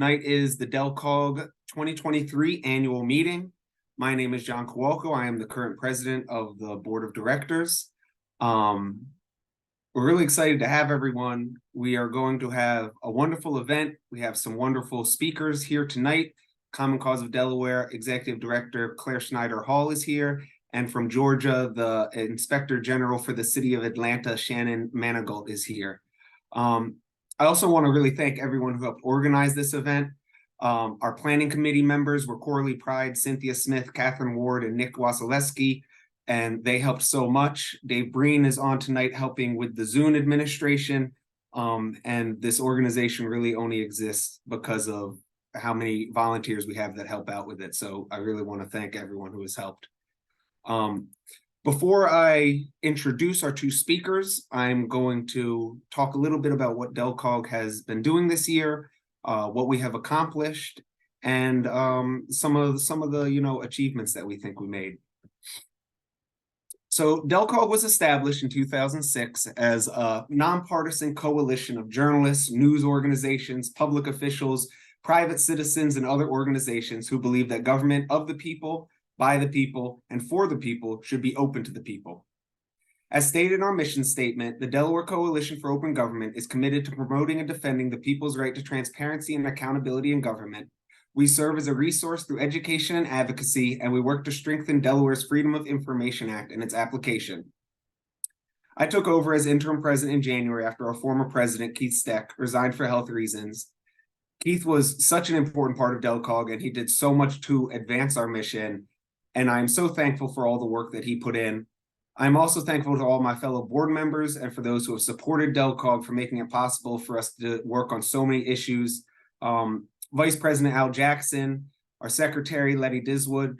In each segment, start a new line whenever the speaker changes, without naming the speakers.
Tonight is the DelCOG 2023 annual meeting. My name is John Kowalko. I am the current president of the board of directors. We're really excited to have everyone. We are going to have a wonderful event. We have some wonderful speakers here tonight. Common Cause of Delaware Executive Director Claire Schneider Hall is here. And from Georgia, the Inspector General for the City of Atlanta, Shannon Manigault, is here. I also want to really thank everyone who helped organize this event. Our planning committee members were Coralie Pride, Cynthia Smith, Catherine Ward, and Nick Wasilewski, and they helped so much. Dave Breen is on tonight helping with the Zoom administration, and this organization really only exists because of how many volunteers we have that help out with it. So I really want to thank everyone who has helped. Before I introduce our two speakers, I'm going to talk a little bit about what DelCOG has been doing this year, what we have accomplished, and some of the achievements that we think we made. So DelCOG was established in 2006 as a nonpartisan coalition of journalists, news organizations, public officials, private citizens, and other organizations who believe that government of the people, by the people, and for the people should be open to the people. As stated in our mission statement, the Delaware Coalition for Open Government is committed to promoting and defending the people's right to transparency and accountability in government. We serve as a resource through education and advocacy, and we work to strengthen Delaware's Freedom of Information Act and its application. I took over as interim president in January after our former president, Keith Steck, resigned for health reasons. Keith was such an important part of DelCOG, and he did so much to advance our mission. And I'm so thankful for all the work that he put in. I'm also thankful to all my fellow board members and for those who have supported DelCOG for making it possible for us to work on so many issues. Vice President Al Jackson, our Secretary Letty Diswood,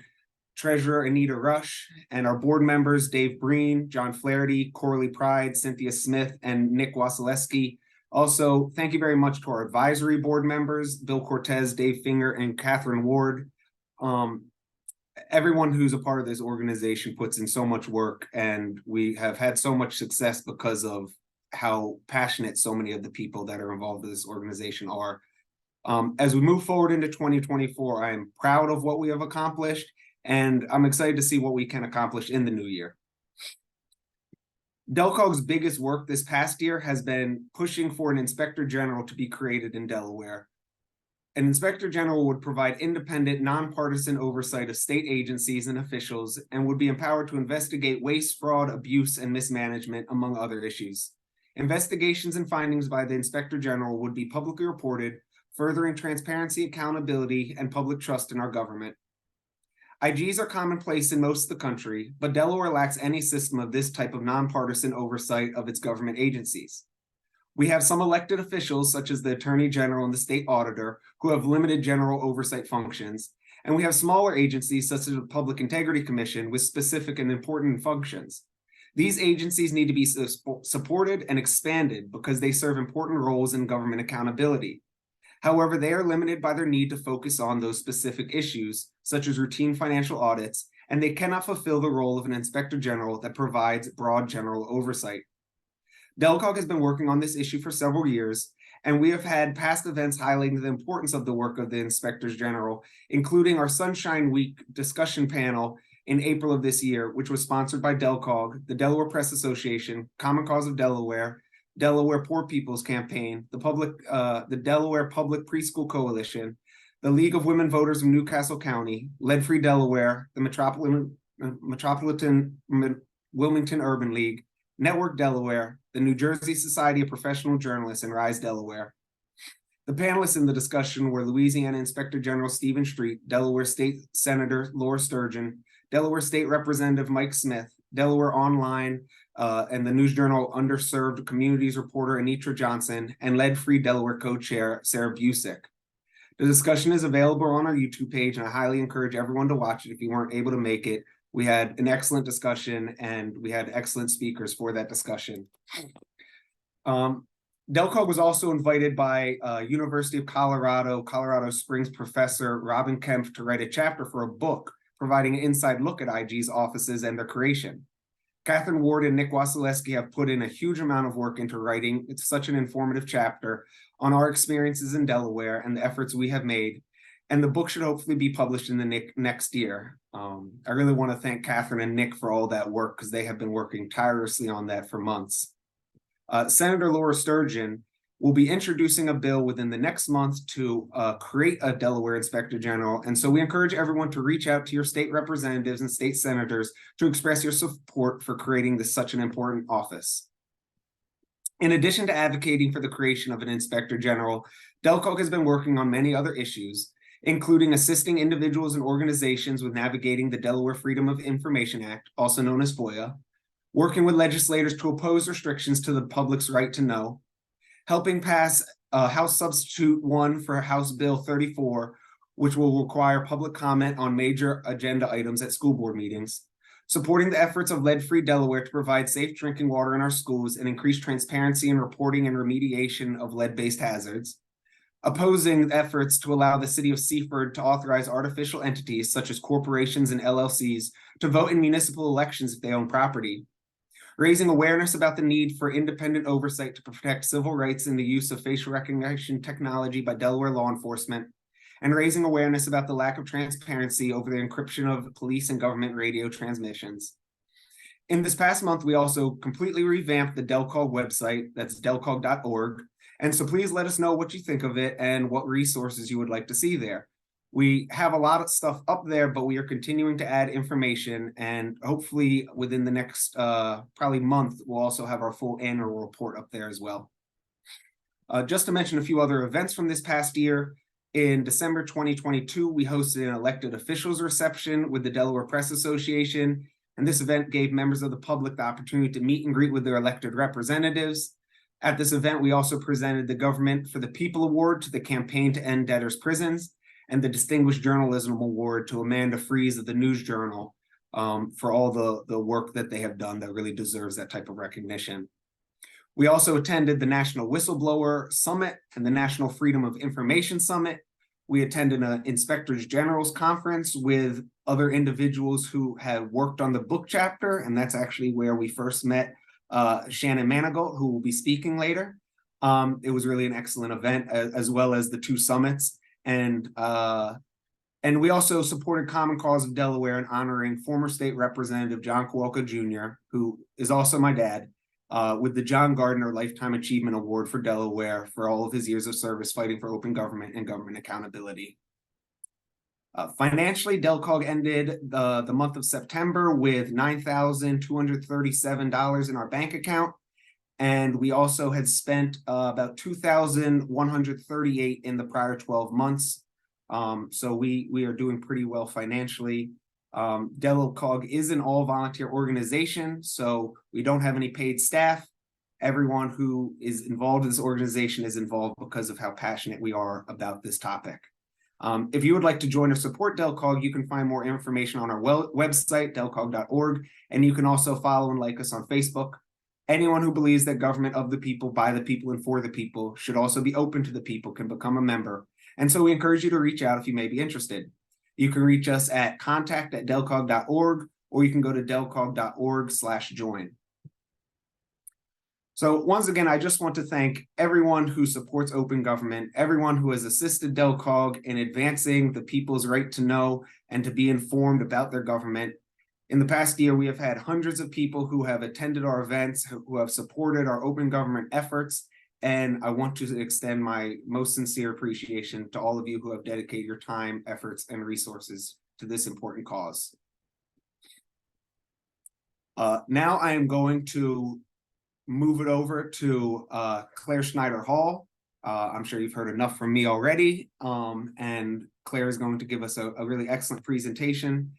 Treasurer Anita Rush, and our board members Dave Breen, John Flaherty, Coralie Pride, Cynthia Smith, and Nick Wasilewski. Also, thank you very much to our advisory board members, Bill Cortez, Dave Finger, and Catherine Ward. Everyone who's a part of this organization puts in so much work, and we have had so much success because of how passionate so many of the people that are involved in this organization are. As we move forward into 2024, I am proud of what we have accomplished, and I'm excited to see what we can accomplish in the new year. DelCOG's biggest work this past year has been pushing for an Inspector General to be created in Delaware. An Inspector General would provide independent, nonpartisan oversight of state agencies and officials and would be empowered to investigate waste, fraud, abuse, and mismanagement, among other issues. Investigations and findings by the Inspector General would be publicly reported, furthering transparency, accountability, and public trust in our government. IGs are commonplace in most of the country, but Delaware lacks any system of this type of nonpartisan oversight of its government agencies. We have some elected officials, such as the Attorney General and the State Auditor, who have limited general oversight functions, and we have smaller agencies, such as the Public Integrity Commission, with specific and important functions. These agencies need to be supported and expanded because they serve important roles in government accountability. However, they are limited by their need to focus on those specific issues, such as routine financial audits, and they cannot fulfill the role of an Inspector General that provides broad general oversight. DelCOG has been working on this issue for several years, and we have had past events highlighting the importance of the work of the Inspectors General, including our Sunshine Week discussion panel in April of this year, which was sponsored by DelCOG, the Delaware Press Association, Common Cause of Delaware, Delaware Poor People's Campaign, the Delaware Public Preschool Coalition, the League of Women Voters of Newcastle County, Lead Free Delaware, the Metropolitan Wilmington Urban League, Network Delaware, the New Jersey Society of Professional Journalists, and Rise Delaware. The panelists in the discussion were Louisiana Inspector General Stephen Street, Delaware State Senator Laura Sturgeon, Delaware State Representative Mike Smith, Delaware Online, and the News Journal Underserved Communities reporter Anitra Johnson, and Lead Free Delaware co-chair Sarah Busick. The discussion is available on our YouTube page, and I highly encourage everyone to watch it if you weren't able to make it. We had an excellent discussion, and we had excellent speakers for that discussion. DelCOG was also invited by University of Colorado Springs professor Robin Kempf to write a chapter for a book providing an inside look at IG's offices and their creation. Catherine Ward and Nick Wasilewski have put in a huge amount of work into writing. It's such an informative chapter on our experiences in Delaware and the efforts we have made. And the book should hopefully be published in the next year. I really want to thank Catherine and Nick for all that work because they have been working tirelessly on that for months. Senator Laura Sturgeon will be introducing a bill within the next month to create a Delaware Inspector General. And so we encourage everyone to reach out to your state representatives and state senators to express your support for creating such an important office. In addition to advocating for the creation of an Inspector General, DelCOG has been working on many other issues, including assisting individuals and organizations with navigating the Delaware Freedom of Information Act, also known as FOIA, working with legislators to oppose restrictions to the public's right to know, helping pass House Substitute 1 for House Bill 34, which will require public comment on major agenda items at school board meetings, supporting the efforts of Lead-Free Delaware to provide safe drinking water in our schools and increase transparency in reporting and remediation of lead-based hazards, opposing efforts to allow the city of Seaford to authorize artificial entities such as corporations and LLCs to vote in municipal elections if they own property, raising awareness about the need for independent oversight to protect civil rights in the use of facial recognition technology by Delaware law enforcement, and raising awareness about the lack of transparency over the encryption of police and government radio transmissions. In this past month, we also completely revamped the DelCOG website, that's delcog.org, and so please let us know what you think of it and what resources you would like to see there. We have a lot of stuff up there, but we are continuing to add information, and hopefully within the next probably month, we'll also have our full annual report up there as well. Just to mention a few other events from this past year, in December 2022, we hosted an elected officials reception with the Delaware Press Association, and this event gave members of the public the opportunity to meet and greet with their elected representatives. At this event, we also presented the Government for the People Award to the Campaign to End Debtors' Prisons, and the Distinguished Journalism Award to Amanda Fries of the News Journal for all the work that they have done that really deserves that type of recognition. We also attended the National Whistleblower Summit and the National Freedom of Information Summit. We attended an Inspectors General's Conference with other individuals who have worked on the book chapter, and that's actually where we first met Shannon Manigault, who will be speaking later. It was really an excellent event, as well as the two summits. And we also supported Common Cause of Delaware in honoring former state representative John Kowalka Jr., who is also my dad, with the John Gardner Lifetime Achievement Award for Delaware for all of his years of service fighting for open government and government accountability. Financially, DelCOG ended the month of September with $9,237 in our bank account. And we also had spent about $2,138 in the prior 12 months. So we are doing pretty well financially. DelCOG is an all-volunteer organization, so we don't have any paid staff. Everyone who is involved in this organization is involved because of how passionate we are about this topic. If you would like to join or support DelCOG, you can find more information on our website, delcog.org, and you can also follow and like us on Facebook. Anyone who believes that government of the people, by the people, and for the people should also be open to the people can become a member. And so we encourage you to reach out if you may be interested. You can reach us at contact@delcog.org, or you can go to delcog.org/join. So once again, I just want to thank everyone who supports open government, everyone who has assisted DelCOG in advancing the people's right to know and to be informed about their government. In the past year, we have had hundreds of people who have attended our events, who have supported our open government efforts, and I want to extend my most sincere appreciation to all of you who have dedicated your time, efforts, and resources to this important cause. Now I am going to move it over to Claire Schneider-Hall. I'm sure you've heard enough from me already, and Claire is going to give us a really excellent presentation.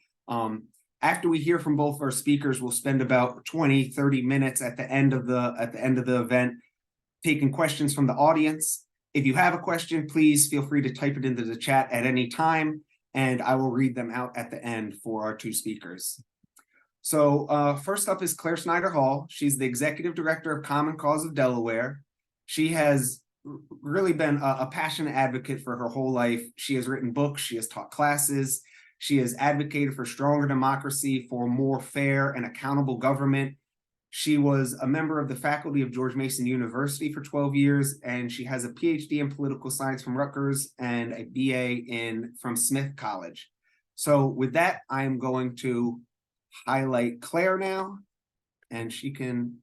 After we hear from both our speakers, we'll spend about 20-30 minutes at the end of the event taking questions from the audience. If you have a question, please feel free to type it into the chat at any time, and I will read them out at the end for our two speakers. So first up is Claire Schneider-Hall. She's the Executive Director of Common Cause of Delaware. She has really been a passionate advocate for her whole life. She has written books, she has taught classes, She has advocated for stronger democracy, for more fair and accountable government. She was a member of the faculty of George Mason University for 12 years, and she has a PhD in political science from Rutgers and a BA from Smith College. So with that, I am going to highlight Claire now, and she can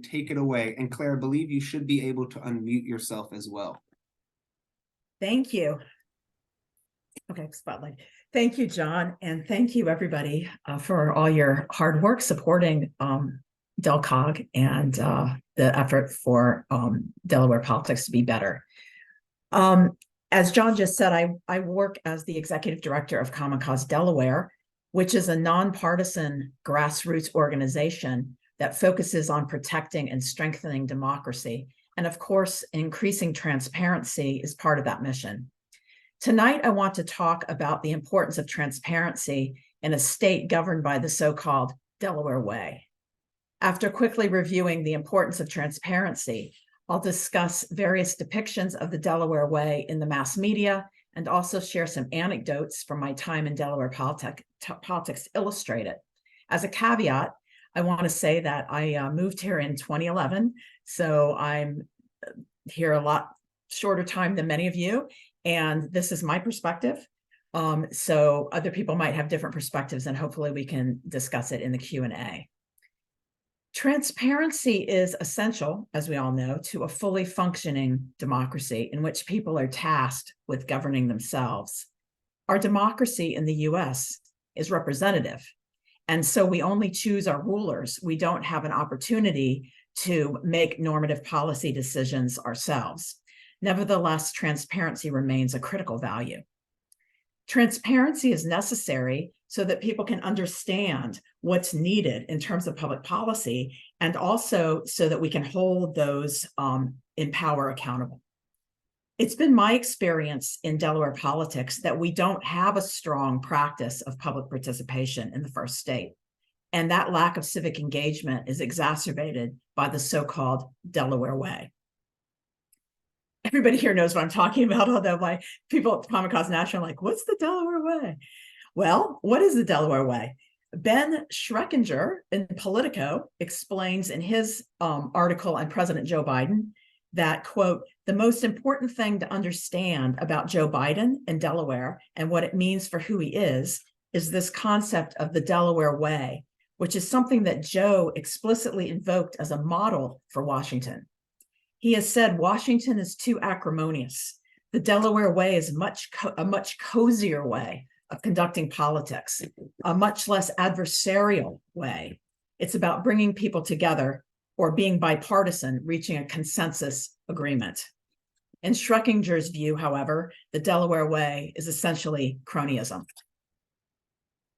take it away. And Claire, I believe you should be able to unmute yourself as well.
Thank you. Okay, spotlight. Thank you, John, and thank you, everybody, for all your hard work supporting DelCOG and the effort for Delaware politics to be better. As John just said, I work as the executive director of Common Cause Delaware, which is a nonpartisan grassroots organization that focuses on protecting and strengthening democracy. And of course, increasing transparency is part of that mission. Tonight, I want to talk about the importance of transparency in a state governed by the so-called Delaware Way. After quickly reviewing the importance of transparency, I'll discuss various depictions of the Delaware Way in the mass media and also share some anecdotes from my time in Delaware politics to illustrate it. As a caveat, I want to say that I moved here in 2011, so I'm here a lot shorter time than many of you, and this is my perspective. So other people might have different perspectives, and hopefully we can discuss it in the Q&A. Transparency is essential, as we all know, to a fully functioning democracy in which people are tasked with governing themselves. Our democracy in the US is representative, and so we only choose our rulers. We don't have an opportunity to make normative policy decisions ourselves. Nevertheless, transparency remains a critical value. Transparency is necessary so that people can understand what's needed in terms of public policy, and also so that we can hold those in power accountable. It's been my experience in Delaware politics that we don't have a strong practice of public participation in the first state. And that lack of civic engagement is exacerbated by the so-called Delaware Way. Everybody here knows what I'm talking about, although my people at Common Cause National are like, what's the Delaware Way? Well, what is the Delaware Way? Ben Schreckinger in Politico explains in his article on President Joe Biden that, quote, the most important thing to understand about Joe Biden and Delaware and what it means for who he is this concept of the Delaware Way, which is something that Joe explicitly invoked as a model for Washington. He has said Washington is too acrimonious. The Delaware Way is a much cozier way of conducting politics, a much less adversarial way. It's about bringing people together or being bipartisan, reaching a consensus agreement. In Schreckinger's view, however, the Delaware Way is essentially cronyism.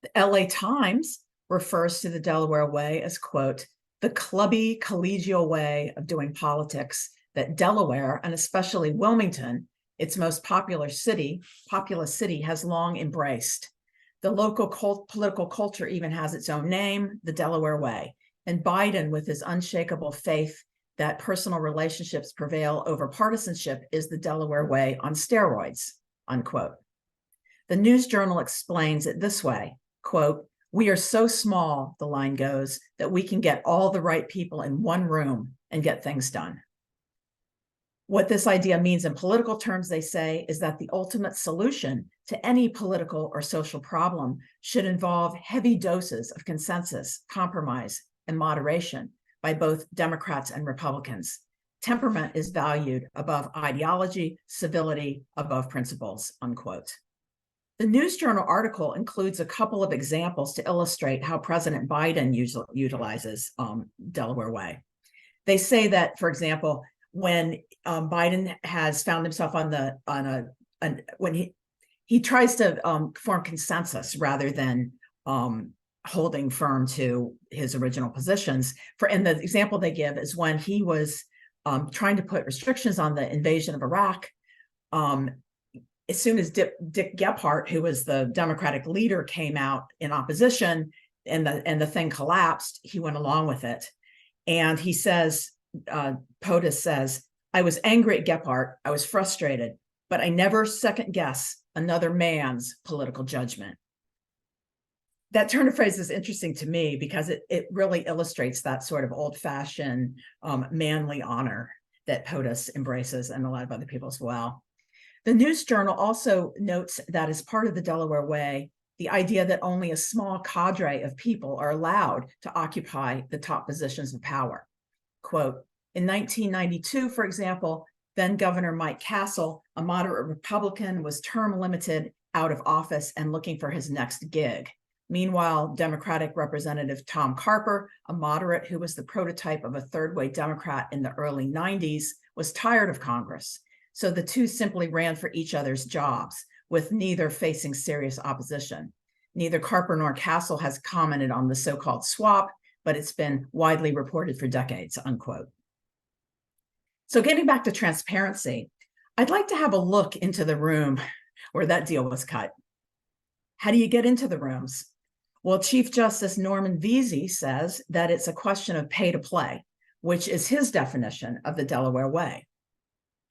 The LA Times refers to the Delaware Way as, quote, the clubby collegial way of doing politics that Delaware, and especially Wilmington, its most populous city, has long embraced. The local political culture even has its own name, the Delaware Way. And Biden, with his unshakable faith that personal relationships prevail over partisanship, is the Delaware Way on steroids, unquote. The News Journal explains it this way, quote, we are so small, the line goes, that we can get all the right people in one room and get things done. What this idea means in political terms, they say, is that the ultimate solution to any political or social problem should involve heavy doses of consensus, compromise, and moderation by both Democrats and Republicans. Temperament is valued above ideology, civility above principles, unquote. The News Journal article includes a couple of examples to illustrate how President Biden utilizes Delaware Way. They say that, for example, when Biden has found himself when he tries to form consensus rather than holding firm to his original positions. And the example they give is when he was trying to put restrictions on the invasion of Iraq. As soon as Dick Gephardt, who was the Democratic leader, came out in opposition and the thing collapsed, he went along with it. And he says, POTUS says, I was angry at Gephardt, I was frustrated, but I never second guess another man's political judgment. that turn of phrase is interesting to me because it really illustrates that sort of old-fashioned manly honor that POTUS embraces, and a lot of other people as well. The News Journal also notes that as part of the Delaware Way, the idea that only a small cadre of people are allowed to occupy the top positions of power. Quote, in 1992, for example, then Governor Mike Castle, a moderate Republican, was term limited, out of office, and looking for his next gig. Meanwhile, Democratic Representative Tom Carper, a moderate who was the prototype of a third-way Democrat in the early 90s, was tired of Congress. So the two simply ran for each other's jobs, with neither facing serious opposition. Neither Carper nor Castle has commented on the so-called swap, but it's been widely reported for decades, unquote. So getting back to transparency, I'd like to have a look into the room where that deal was cut. How do you get into the rooms? Well, Chief Justice Norman Vesey says that it's a question of pay to play, which is his definition of the Delaware Way.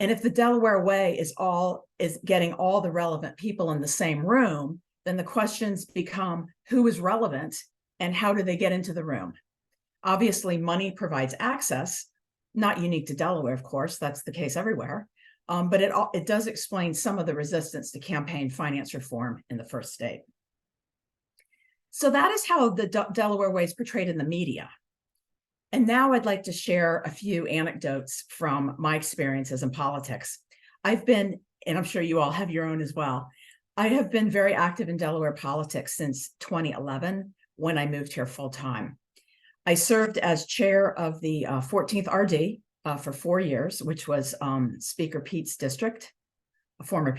And if the Delaware Way is getting all the relevant people in the same room, then the questions become who is relevant and how do they get into the room? Obviously, money provides access, not unique to Delaware, of course, that's the case everywhere. But it does explain some of the resistance to campaign finance reform in the first state. So that is how the Delaware Way is portrayed in the media. And now I'd like to share a few anecdotes from my experiences in politics. I've been, and I'm sure you all have your own as well, I have been very active in Delaware politics since 2011 when I moved here full time. I served as chair of the 14th RD for 4 years, which was Speaker Pete's district, former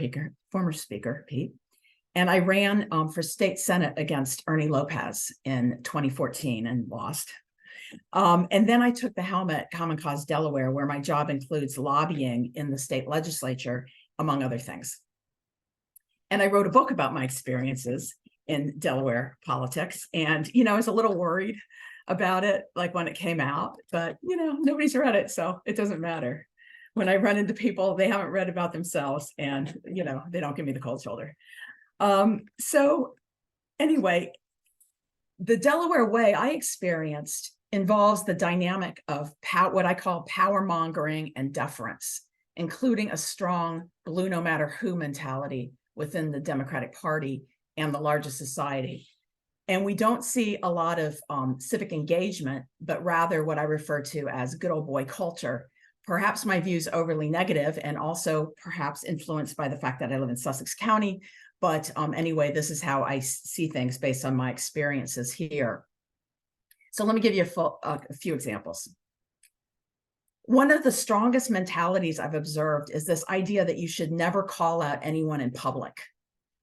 Speaker Pete. And I ran for state senate against Ernie Lopez in 2014 and lost. And then I took the helm at Common Cause Delaware, where my job includes lobbying in the state legislature, among other things. And I wrote a book about my experiences in Delaware politics. And, I was a little worried about it, like when it came out, but, nobody's read it, so it doesn't matter. When I run into people, they haven't read about themselves and, they don't give me the cold shoulder. So anyway, the Delaware Way I experienced involves the dynamic of what I call power mongering and deference, including a strong blue no matter who mentality within the Democratic Party and the larger society. And we don't see a lot of civic engagement, but rather what I refer to as good old boy culture. Perhaps my views overly negative and also perhaps influenced by the fact that I live in Sussex County. But anyway, this is how I see things based on my experiences here. So let me give you a few examples. One of the strongest mentalities I've observed is this idea that you should never call out anyone in public,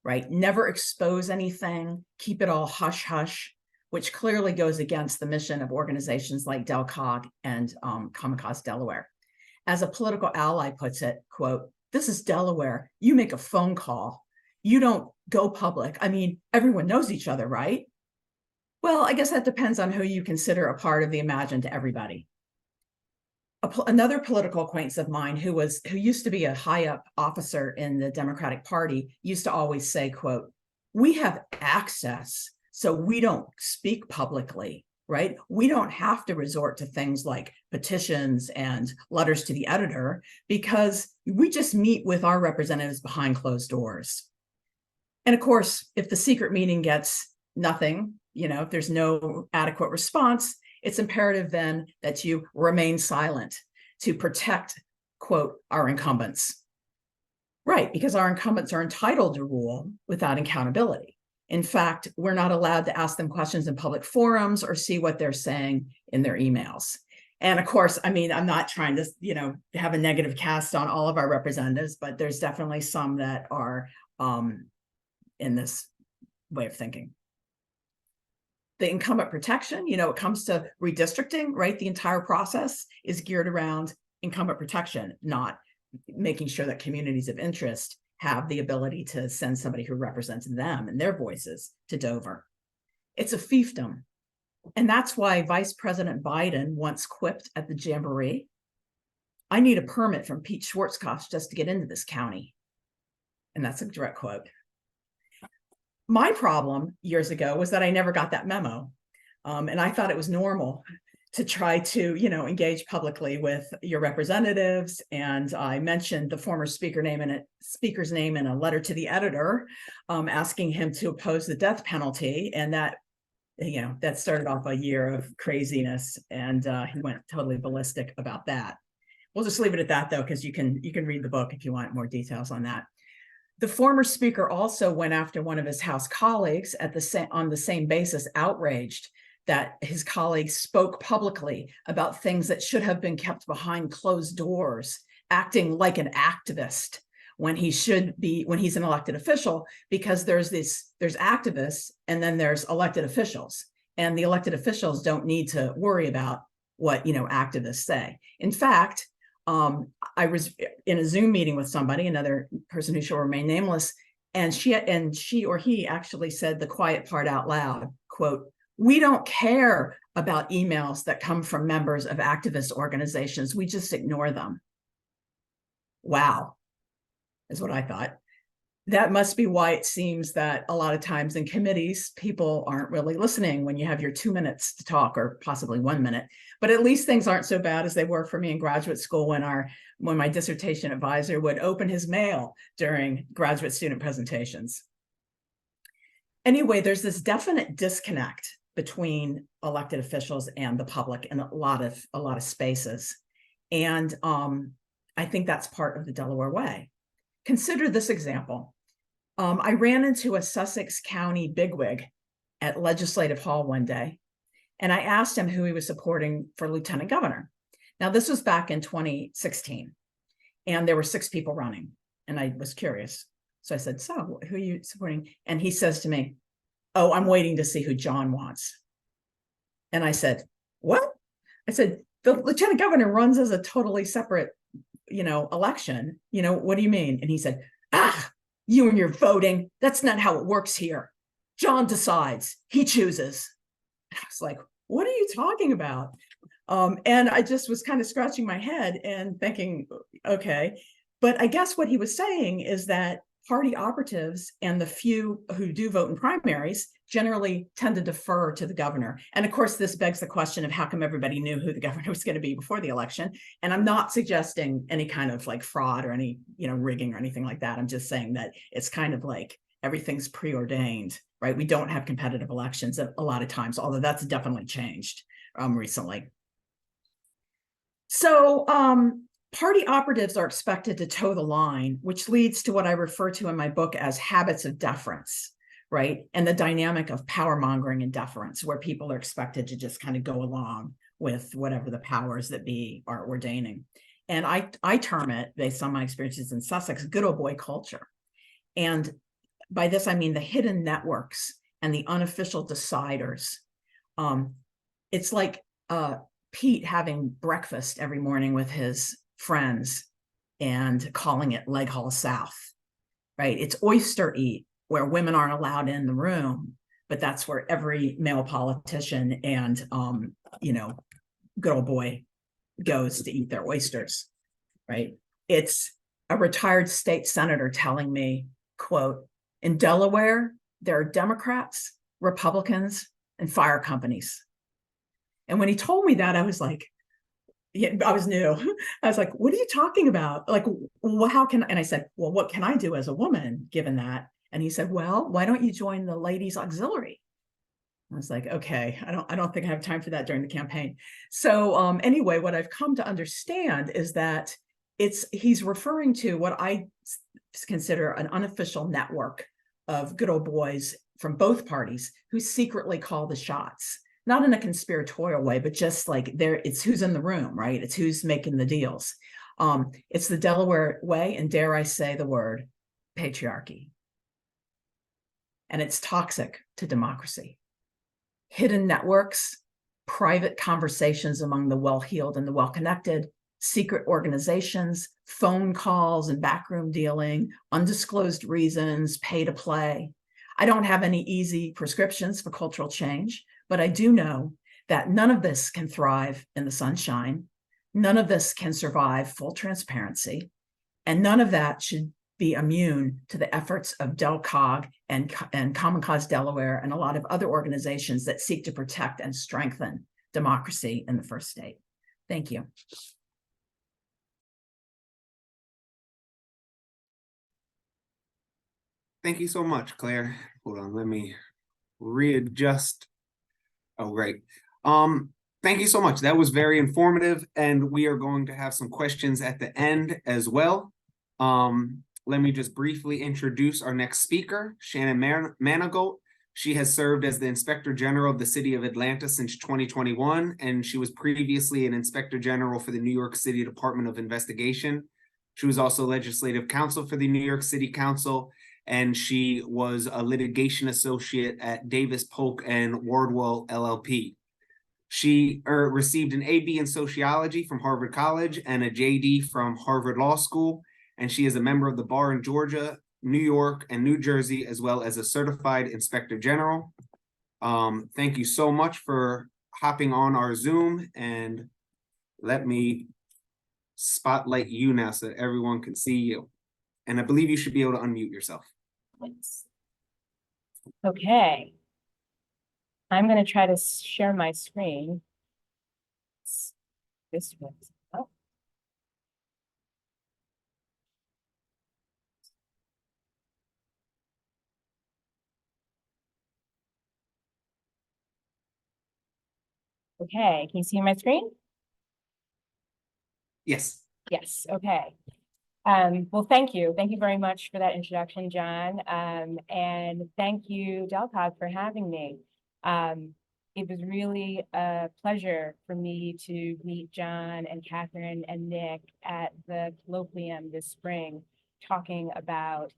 right? Never expose anything, keep it all hush hush, which clearly goes against the mission of organizations like DelCOG and Common Cause Delaware. As a political ally puts it, quote, "This is Delaware. You make a phone call. You don't go public. I mean, everyone knows each other, right?" Well, I guess that depends on who you consider a part of the imagined everybody. Another political acquaintance of mine who used to be a high up officer in the Democratic Party used to always say, quote, "We have access, so we don't speak publicly, right? We don't have to resort to things like petitions and letters to the editor because we just meet with our representatives behind closed doors." And of course, if the secret meeting gets nothing, if there's no adequate response, it's imperative then that you remain silent to protect, quote, "our incumbents." Right, because our incumbents are entitled to rule without accountability. In fact, we're not allowed to ask them questions in public forums or see what they're saying in their emails. And of course, I mean, I'm not trying to, have a negative cast on all of our representatives, but there's definitely some that are in this way of thinking. The incumbent protection, it comes to redistricting, right? The entire process is geared around incumbent protection, not making sure that communities of interest have the ability to send somebody who represents them and their voices to Dover. It's a fiefdom. And that's why Vice President Biden once quipped at the Jamboree, "I need a permit from Pete Schwarzkopf just to get into this county." And that's a direct quote. My problem years ago was that I never got that memo. And I thought it was normal to try to, engage publicly with your representatives. And I mentioned the former speaker's name in a letter to the editor, asking him to oppose the death penalty. And that, that started off a year of craziness. And he went totally ballistic about that. We'll just leave it at that, though, because you can read the book if you want more details on that. The former speaker also went after one of his House colleagues on the same basis, outraged that his colleague spoke publicly about things that should have been kept behind closed doors, acting like an activist when he's an elected official, because there's activists and then there's elected officials, and the elected officials don't need to worry about what activists say. In fact, I was in a Zoom meeting with somebody, another person who shall remain nameless, and she or he actually said the quiet part out loud, quote, "We don't care about emails that come from members of activist organizations. We just ignore them." Wow, is what I thought. That must be why it seems that a lot of times in committees, people aren't really listening when you have your 2 minutes to talk, or possibly 1 minute. But at least things aren't so bad as they were for me in graduate school when my dissertation advisor would open his mail during graduate student presentations. Anyway, there's this definite disconnect between elected officials and the public in a lot of spaces. And I think that's part of the Delaware way. Consider this example. I ran into a Sussex County bigwig at Legislative Hall one day, and I asked him who he was supporting for lieutenant governor. Now, this was back in 2016, and there were 6 people running, and I was curious. So I said, "So, who are you supporting?" And he says to me, "Oh, I'm waiting to see who John wants." And I said, "What?" I said, "The lieutenant governor runs as a totally separate, election. What do you mean?" And he said, "Ah, you and your voting. That's not how it works here. John decides. He chooses." And I was like, "What are you talking about?" And I just was kind of scratching my head and thinking, okay. But I guess what he was saying is that party operatives and the few who do vote in primaries generally tend to defer to the governor. And of course, this begs the question of how come everybody knew who the governor was going to be before the election. And I'm not suggesting any kind of like fraud or any, rigging or anything like that. I'm just saying that it's kind of like everything's preordained, right? We don't have competitive elections a lot of times, although that's definitely changed recently. So party operatives are expected to toe the line, which leads to what I refer to in my book as habits of deference, right? And the dynamic of power mongering and deference, where people are expected to just kind of go along with whatever the powers that be are ordaining. And I term it, based on my experiences in Sussex, good old boy culture. And by this, I mean the hidden networks and the unofficial deciders. It's like Pete having breakfast every morning with his friends and calling it Leg Hall South, right? It's oyster eat, where women aren't allowed in the room, but that's where every male politician and, good old boy goes to eat their oysters, right? It's a retired state senator telling me, quote, "In Delaware, there are Democrats, Republicans, and fire companies." And when he told me that, I was like, yeah, I was new. I was like, "What are you talking about? Like, well, how can," and I said, "Well, what can I do as a woman given that?" And he said, "Well, why don't you join the ladies auxiliary?" I was like, okay, I don't think I have time for that during the campaign. So anyway, what I've come to understand is that he's referring to what I consider an unofficial network of good old boys from both parties who secretly call the shots, not in a conspiratorial way, but just like it's who's in the room, right? It's who's making the deals. It's the Delaware way, and dare I say the word, patriarchy. And it's toxic to democracy. Hidden networks, private conversations among the well-heeled and the well-connected, secret organizations, phone calls and backroom dealing, undisclosed reasons, pay to play. I don't have any easy prescriptions for cultural change, but I do know that none of this can thrive in the sunshine. None of this can survive full transparency. And none of that should be immune to the efforts of DelCOG and Common Cause Delaware and a lot of other organizations that seek to protect and strengthen democracy in the first state. Thank you.
Thank you so much, Claire. Hold on, let me readjust. Oh, great. Thank you so much. That was very informative, and we are going to have some questions at the end as well. Let me just briefly introduce our next speaker, Shannon Manigault. She has served as the Inspector General of the City of Atlanta since 2021, and she was previously an Inspector General for the New York City Department of Investigation. She was also legislative counsel for the New York City Council, and she was a litigation associate at Davis Polk and Wardwell LLP. She received an AB in sociology from Harvard College and a JD from Harvard Law School, and she is a member of the bar in Georgia, New York, and New Jersey, as well as a certified Inspector General. Thank you so much for hopping on our Zoom, and let me spotlight you now so that everyone can see you. And I believe you should be able to unmute yourself.
Okay. I'm going to try to share my screen. This one. Oh. Okay, can you see my screen?
Yes.
Yes, okay. Well, thank you. Thank you very much for that introduction, John. And thank you, DelCOG, for having me. It was really a pleasure for me to meet John and Catherine and Nick at the colloquium this spring, talking about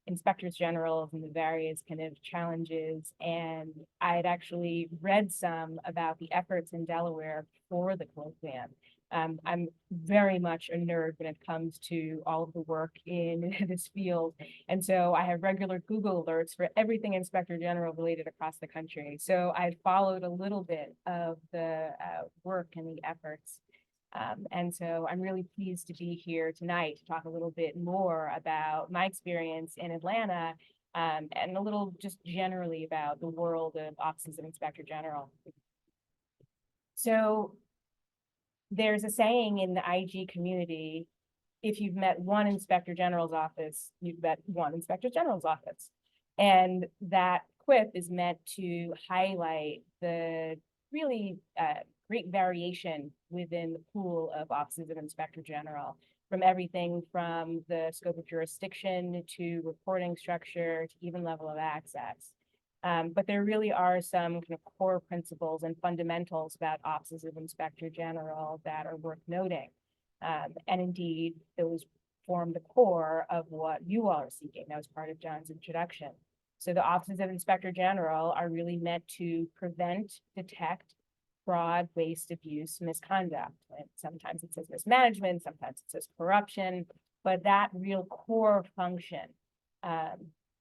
inspectors generals and the various kind of challenges. And I had actually read some about the efforts in Delaware for the colloquium. I'm very much a nerd when it comes to all of the work in this field. And so I have regular Google alerts for everything Inspector General related across the country. So I followed a little bit of the work and the efforts. And so I'm really pleased to be here tonight to talk a little bit more about my experience in Atlanta and a little just generally about the world of offices of Inspector General. So there's a saying in the IG community, if you've met one Inspector General's office, you've met one Inspector General's office. And that quip is meant to highlight the really great variation within the pool of offices of Inspector General, from everything from the scope of jurisdiction to reporting structure to even level of access. But there really are some kind of core principles and fundamentals about offices of Inspector General that are worth noting. And indeed, those form the core of what you all are seeking. That was part of John's introduction. So the offices of Inspector General are really meant to prevent, detect fraud, waste, abuse, misconduct. And sometimes it says mismanagement, sometimes it says corruption, but that real core function.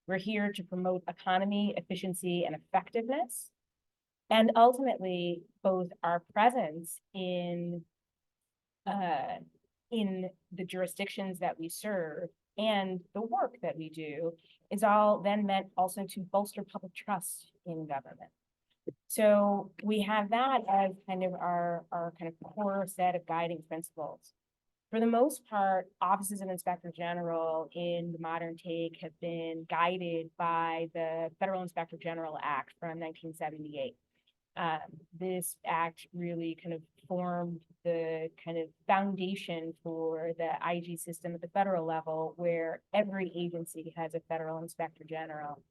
We're here to promote economy, efficiency, and effectiveness, and ultimately both our presence in the jurisdictions that we serve and the work that we do is all then meant also to bolster public trust in government. So we have that as kind of our kind of core set of guiding principles. For the most part, offices of Inspector General in the modern take have been guided by the Federal Inspector General Act from 1978. This act really kind of formed the kind of foundation for the IG system at the federal level, where every agency has a Federal Inspector General.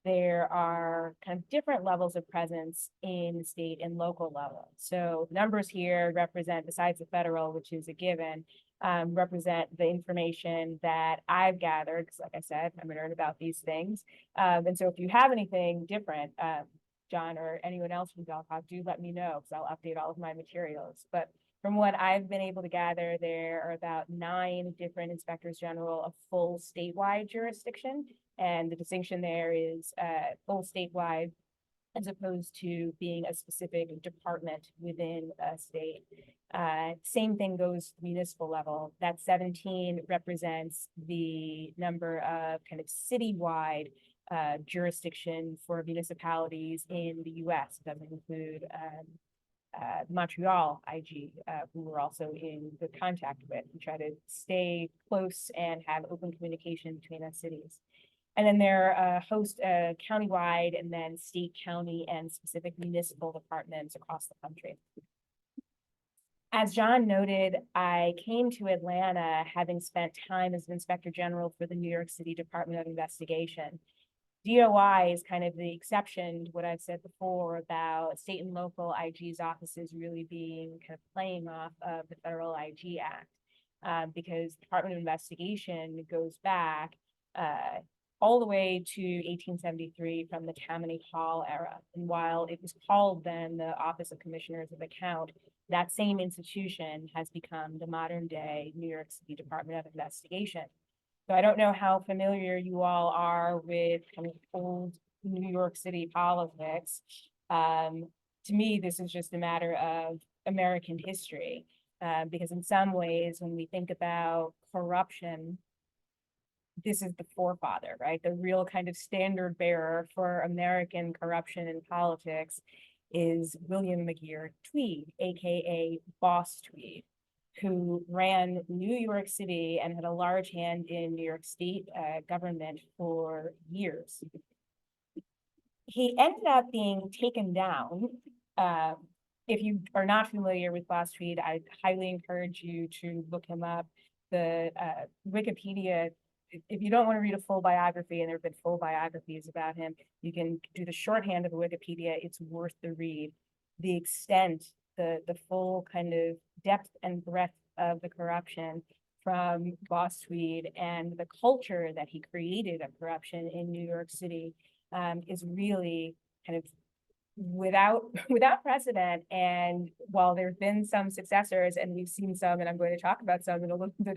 There are kind of different levels of presence in the state and local level. So numbers here represent, besides the federal, which is a given, represent the information that I've gathered, because like I said, I'm a nerd about these things. And so if you have anything different, John or anyone else from DelCOG, do let me know, because I'll update all of my materials. But from what I've been able to gather, there are about 9 different inspectors general of full statewide jurisdiction. And the distinction there is full statewide as opposed to being a specific department within a state. Same thing goes to the municipal level. That 17 represents the number of kind of citywide jurisdiction for municipalities in the US. It doesn't include Montreal IG, who we're also in good contact with. We try to stay close and have open communication between us cities. And then there are a host countywide and then state, county, and specific municipal departments across the country. As John noted, I came to Atlanta having spent time as an inspector general for the New York City Department of Investigation. DOI is kind of the exception to what I've said before about state and local IG's offices really being kind of playing off of the federal IG Act, because the Department of Investigation goes back all the way to 1873 from the Tammany Hall era. And while it was called then the Office of Commissioners of Account, that same institution has become the modern day New York City Department of Investigation. So I don't know how familiar you all are with kind of old New York City politics. To me, this is just a matter of American history, because in some ways, when we think about corruption, this is the forefather, right? The real kind of standard bearer for American corruption in politics is William McGeer Tweed, AKA Boss Tweed, who ran New York City and had a large hand in New York State government for years. He ended up being taken down. If you are not familiar with Boss Tweed, I highly encourage you to look him up. The Wikipedia, if you don't want to read a full biography, and there have been full biographies about him, you can do the shorthand of Wikipedia. It's worth the read. The extent, the full kind of depth and breadth of the corruption from Boss Tweed and the culture that he created of corruption in New York City is really kind of without precedent. And while there have been some successors, and we've seen some, and I'm going to talk about some in a little bit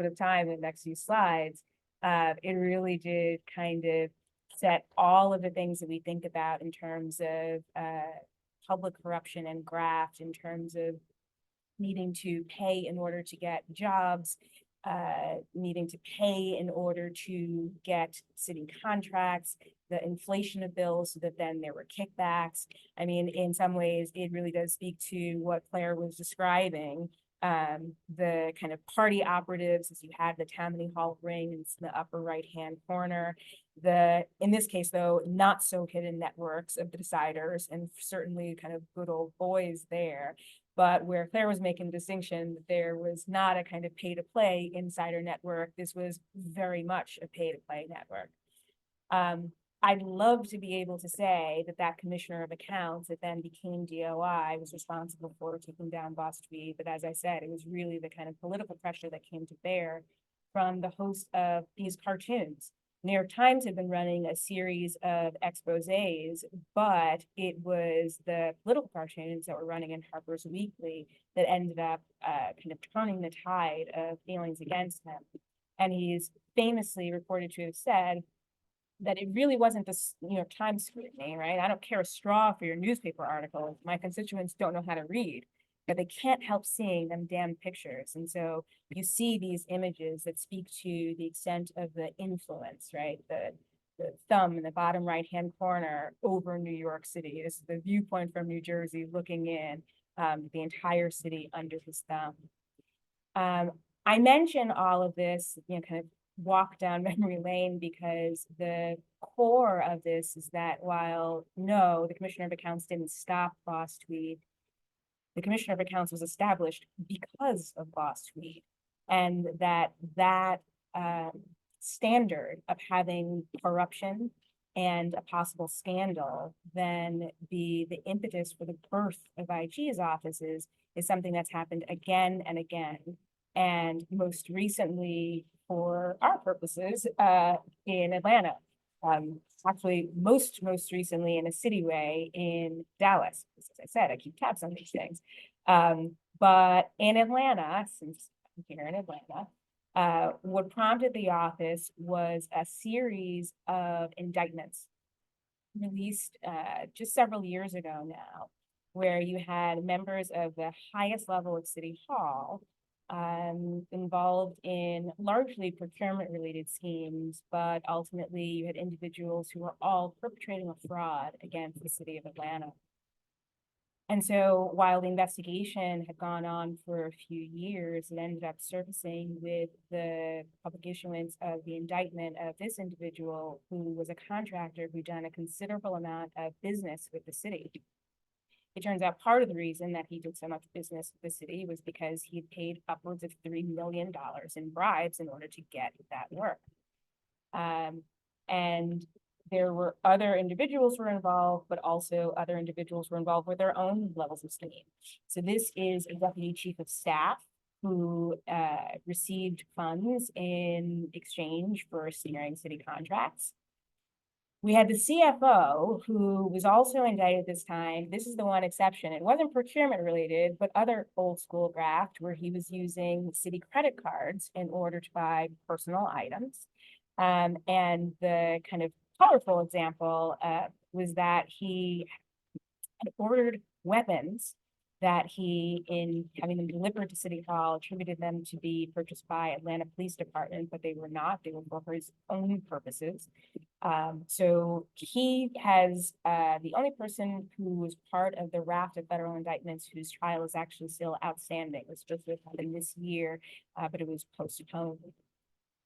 of time in the next few slides, it really did kind of set all of the things that we think about in terms of public corruption and graft, in terms of needing to pay in order to get jobs, needing to pay in order to get city contracts, the inflation of bills, so that then there were kickbacks. I mean, in some ways, it really does speak to what Claire was describing, the kind of party operatives, as you had the Tammany Hall ring in the upper right-hand corner. In this case, though, not so hidden networks of the deciders, and certainly kind of good old boys there. But where Claire was making the distinction that there was not a kind of pay-to-play insider network, this was very much a pay-to-play network. I'd love to be able to say that that commissioner of accounts that then became DOI was responsible for taking down Boss Tweed, but as I said, it was really the kind of political pressure that came to bear from the host of these cartoons. New York Times had been running a series of exposés, but it was the political cartoons that were running in Harper's Weekly that ended up kind of turning the tide of feelings against him. And he's famously reported to have said that it really wasn't the New York Times scrutiny, right? I don't care a straw for your newspaper articles. My constituents don't know how to read, but they can't help seeing them damn pictures. And so you see these images that speak to the extent of the influence, right? The thumb in the bottom right-hand corner over New York City. This is the viewpoint from New Jersey looking in, the entire city under his thumb. I mention all of this, kind of walk down memory lane, because the core of this is that while no, the Commissioner of Accounts didn't stop Boss Tweed, the Commissioner of Accounts was established because of Boss Tweed, and that standard of having corruption and a possible scandal then be the impetus for the birth of IG's offices is something that's happened again and again. And most recently, for our purposes, in Atlanta, actually most recently in a city way in Dallas. As I said, I keep tabs on these things. But in Atlanta, since I'm here in Atlanta, what prompted the office was a series of indictments released just several years ago now, where you had members of the highest level of City Hall involved in largely procurement-related schemes, but ultimately you had individuals who were all perpetrating a fraud against the city of Atlanta. And so while the investigation had gone on for a few years, it ended up surfacing with the public issuance of the indictment of this individual, who was a contractor who'd done a considerable amount of business with the city. It turns out part of the reason that he did so much business with the city was because he had paid upwards of $3 million in bribes in order to get that work. And there were other individuals who were involved, but also other individuals were involved with their own levels of scheme. So this is a deputy chief of staff who received funds in exchange for steering city contracts. We had the CFO, who was also indicted this time. This is the one exception. It wasn't procurement related, but other old school graft, where he was using city credit cards in order to buy personal items. And the kind of colorful example was that he had ordered weapons that he, in having them delivered to City Hall, attributed them to be purchased by Atlanta Police Department, but they were not. They were for his own purposes. So he has the only person who was part of the raft of federal indictments whose trial is actually still outstanding. It was supposed to happen this year, but it was postponed.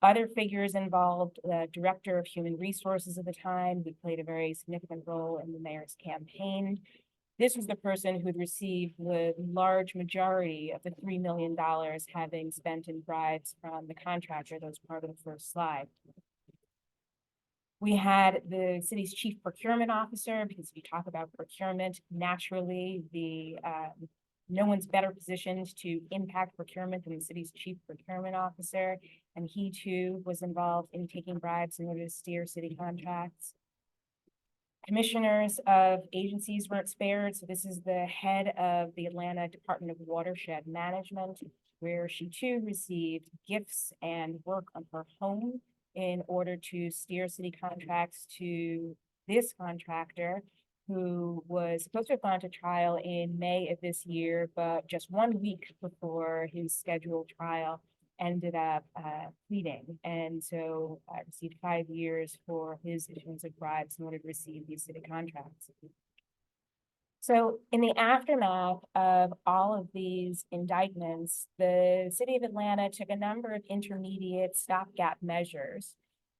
Other figures involved, the director of human resources at the time, who played a very significant role in the mayor's campaign. This was the person who had received the large majority of the $3 million having spent in bribes from the contractor. That was part of the first slide. We had the city's chief procurement officer, because if you talk about procurement, naturally, no one's better positioned to impact procurement than the city's chief procurement officer. And he too was involved in taking bribes in order to steer city contracts. Commissioners of agencies were spared. So this is the head of the Atlanta Department of Watershed Management, where she too received gifts and work on her home in order to steer city contracts to this contractor, who was supposed to have gone to trial in May of this year, but just 1 week before his scheduled trial ended up pleading. And so I received 5 years for his issuance of bribes in order to receive these city contracts. So in the aftermath of all of these indictments, the city of Atlanta took a number of intermediate stopgap measures.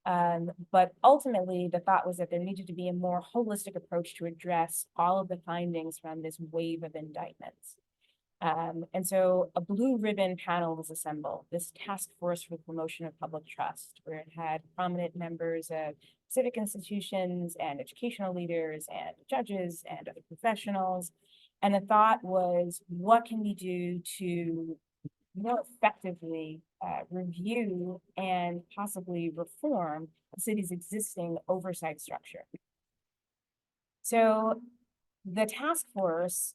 But ultimately, the thought was that there needed to be a more holistic approach to address all of the findings from this wave of indictments. And so a blue ribbon panel was assembled, this task force for the promotion of public trust, where it had prominent members of civic institutions and educational leaders and judges and other professionals. And the thought was, what can we do to more effectively review and possibly reform the city's existing oversight structure? So the task force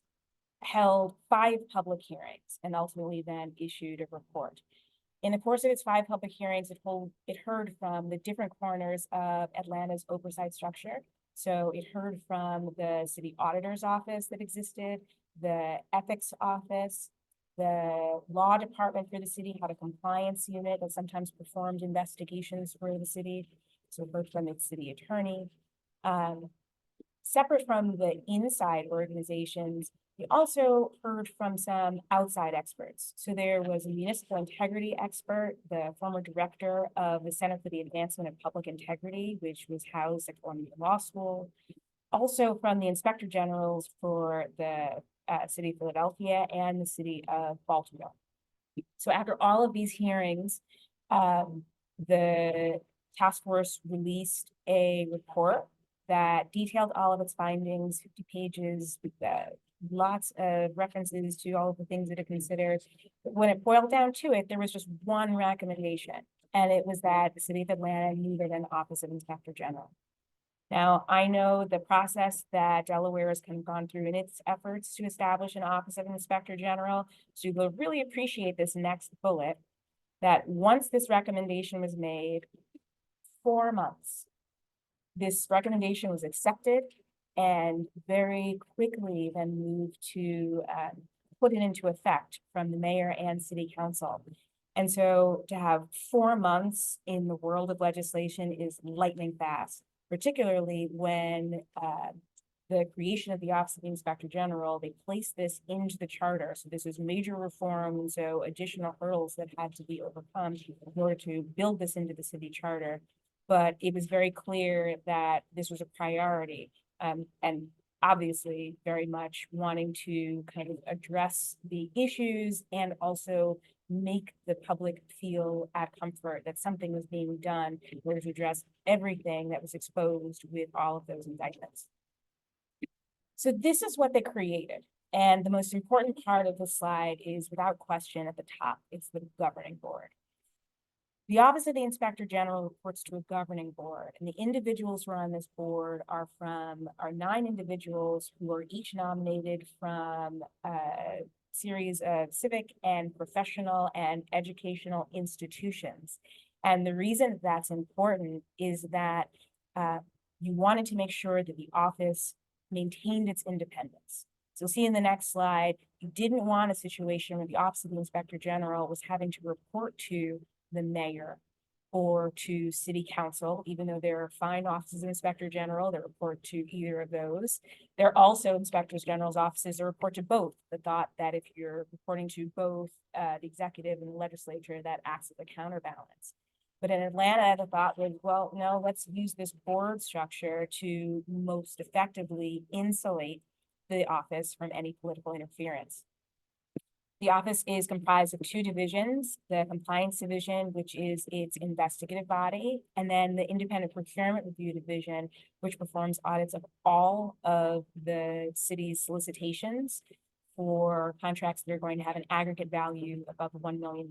held 5 public hearings and ultimately then issued a report. In the course of its 5 public hearings, it heard from the different corners of Atlanta's oversight structure. So it heard from the city auditor's office that existed, the ethics office, the law department for the city had a compliance unit that sometimes performed investigations for the city. So heard from its city attorney. Separate from the inside organizations, we also heard from some outside experts. So there was a municipal integrity expert, the former director of the Center for the Advancement of Public Integrity, which was housed at Columbia Law School. Also from the inspector generals for the city of Philadelphia and the city of Baltimore. So after all of these hearings, the task force released a report that detailed all of its findings, 50 pages, with lots of references to all of the things that it considered. But when it boiled down to it, there was just one recommendation, and it was that the city of Atlanta needed an Office of Inspector General. Now, I know the process that Delaware has kind of gone through in its efforts to establish an Office of Inspector General. So you'll really appreciate this next bullet, that once this recommendation was made, 4 months This recommendation was accepted and very quickly then moved to put it into effect from the mayor and city council. And so to have 4 months in the world of legislation is lightning fast, particularly when the creation of the Office of the Inspector General, they placed this into the charter. So this is major reform, and so additional hurdles that had to be overcome in order to build this into the city charter. But it was very clear that this was a priority, and obviously very much wanting to kind of address the issues and also make the public feel at comfort that something was being done in order to address everything that was exposed with all of those indictments. So this is what they created. And the most important part of the slide is, without question, at the top, it's the governing board. The Office of the Inspector General reports to a governing board, and the individuals who are on this board are 9 individuals who are each nominated from a series of civic and professional and educational institutions. And the reason that's important is that you wanted to make sure that the office maintained its independence. So you'll see in the next slide, you didn't want a situation where the Office of the Inspector General was having to report to the mayor or to city council, even though there are fine offices of Inspector General that report to either of those. There are also Inspectors General's offices that report to both. The thought that if you're reporting to both the executive and the legislature, that acts as a counterbalance. But in Atlanta, the thought was, well, no, let's use this board structure to most effectively insulate the office from any political interference. The office is comprised of 2 divisions, the Compliance Division, which is its investigative body, and then the Independent Procurement Review Division, which performs audits of all of the city's solicitations for contracts that are going to have an aggregate value above $1 million.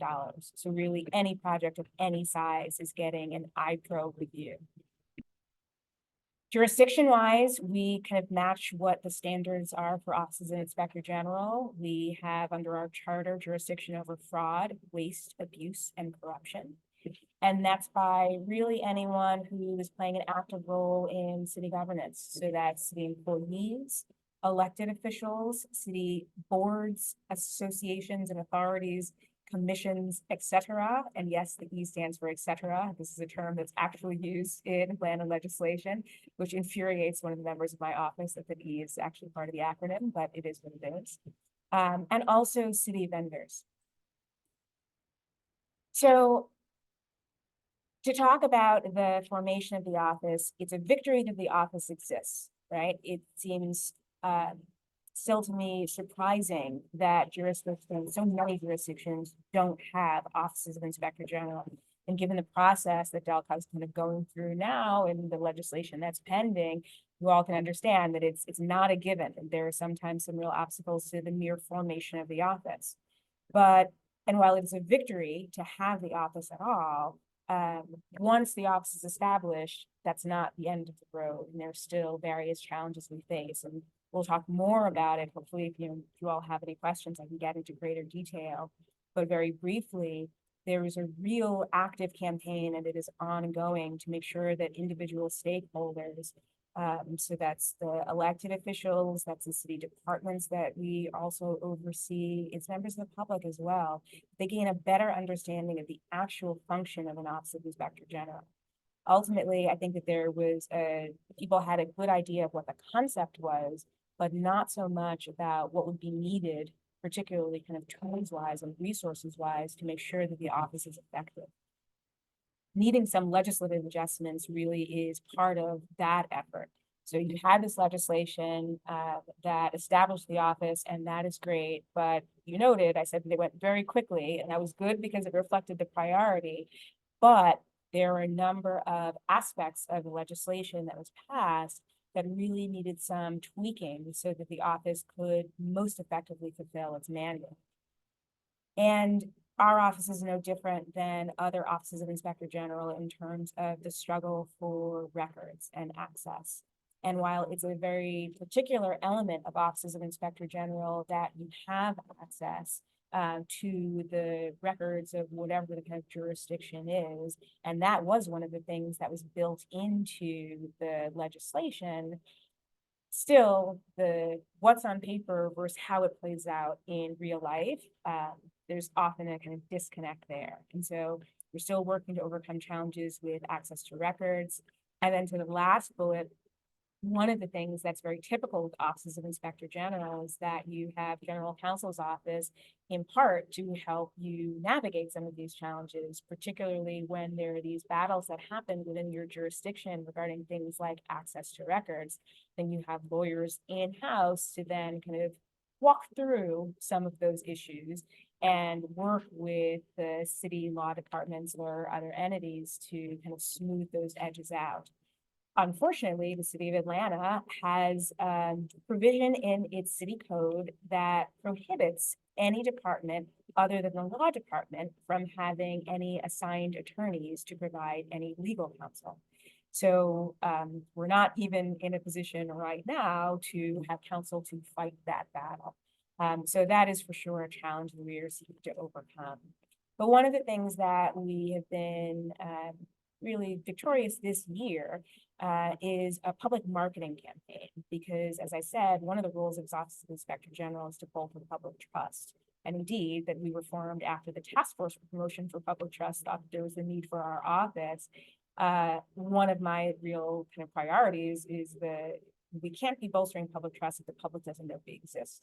So really any project of any size is getting an IPRO review. Jurisdiction-wise, we kind of match what the standards are for offices of Inspector General. We have under our charter jurisdiction over fraud, waste, abuse, and corruption. And that's by really anyone who is playing an active role in city governance. So that's city employees, elected officials, city boards, associations and authorities, commissions, etc. And yes, the E stands for etc. This is a term that's actually used in Atlanta legislation, which infuriates one of the members of my office that the E is actually part of the acronym, but it is what it is. And also city vendors. So to talk about the formation of the office, it's a victory that the office exists, right? It seems still to me surprising that jurisdictions, so many jurisdictions don't have offices of Inspector General. And given the process that DelCOG is kind of going through now and the legislation that's pending, you all can understand that it's not a given. And there are sometimes some real obstacles to the mere formation of the office. And while it's a victory to have the office at all, once the office is established, that's not the end of the road. And there's still various challenges we face. And we'll talk more about it. Hopefully, if you all have any questions, I can get into greater detail. But very briefly, there is a real active campaign, and it is ongoing to make sure that individual stakeholders, so that's the elected officials, that's the city departments that we also oversee, it's members of the public as well, they gain a better understanding of the actual function of an Office of Inspector General. Ultimately, I think that people had a good idea of what the concept was, but not so much about what would be needed, particularly kind of tools-wise and resources-wise, to make sure that the office is effective. Needing some legislative adjustments really is part of that effort. So you had this legislation that established the office, and that is great. But you noted, I said they went very quickly, and that was good because it reflected the priority. But there are a number of aspects of the legislation that was passed that really needed some tweaking so that the office could most effectively fulfill its mandate. And our office is no different than other offices of Inspector General in terms of the struggle for records and access. And while it's a very particular element of offices of Inspector General that you have access, to the records of whatever the kind of jurisdiction is. And that was one of the things that was built into the legislation. Still, the what's on paper versus how it plays out in real life, there's often a kind of disconnect there. And so we're still working to overcome challenges with access to records. And then to the last bullet, one of the things that's very typical with offices of Inspector General is that you have General Counsel's office in part to help you navigate some of these challenges, particularly when there are these battles that happen within your jurisdiction regarding things like access to records. Then you have lawyers in-house to then kind of walk through some of those issues and work with the city law departments or other entities to kind of smooth those edges out. Unfortunately, the city of Atlanta has a provision in its city code that prohibits any department other than the law department from having any assigned attorneys to provide any legal counsel. So we're not even in a position right now to have counsel to fight that battle. So that is for sure a challenge that we are seeking to overcome. But one of the things that we have been really victorious this year is a public marketing campaign, because as I said, one of the roles of the Office of Inspector General is to bolster public trust. And indeed, that we were formed after the Task Force for Promotion for Public Trust thought that there was a need for our office. One of my real kind of priorities is that we can't be bolstering public trust if the public doesn't know we exist.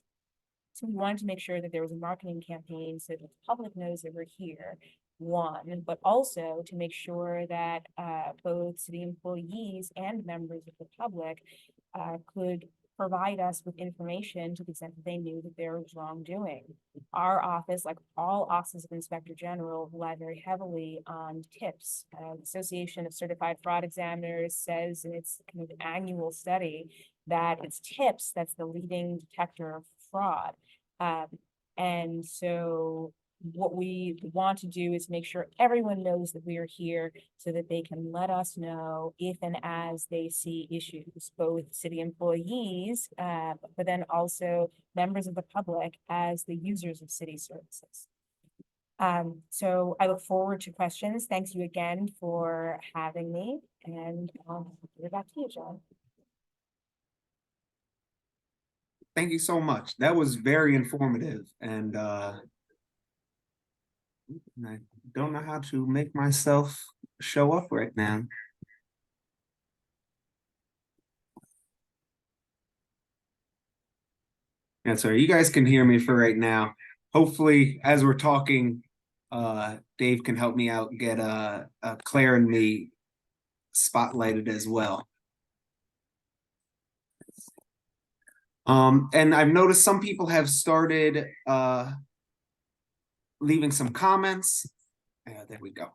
So we wanted to make sure that there was a marketing campaign so that the public knows that we're here, one, but also to make sure that both city employees and members of the public could provide us with information to the extent that they knew that there was wrongdoing. Our office, like all offices of Inspector General, rely very heavily on tips. The Association of Certified Fraud Examiners says in its kind of annual study that it's tips that's the leading detector of fraud. And so what we want to do is make sure everyone knows that we are here so that they can let us know if and as they see issues, both city employees, but then also members of the public as the users of city services. So I look forward to questions. Thanks you again for having me, and I'll give it back to you, John.
Thank you so much. That was very informative, and I don't know how to make myself show up right now. Yeah, so you guys can hear me for right now. Hopefully, as we're talking, Dave can help me out, get Claire and me spotlighted as well. And I've noticed some people have started leaving some comments. There we go.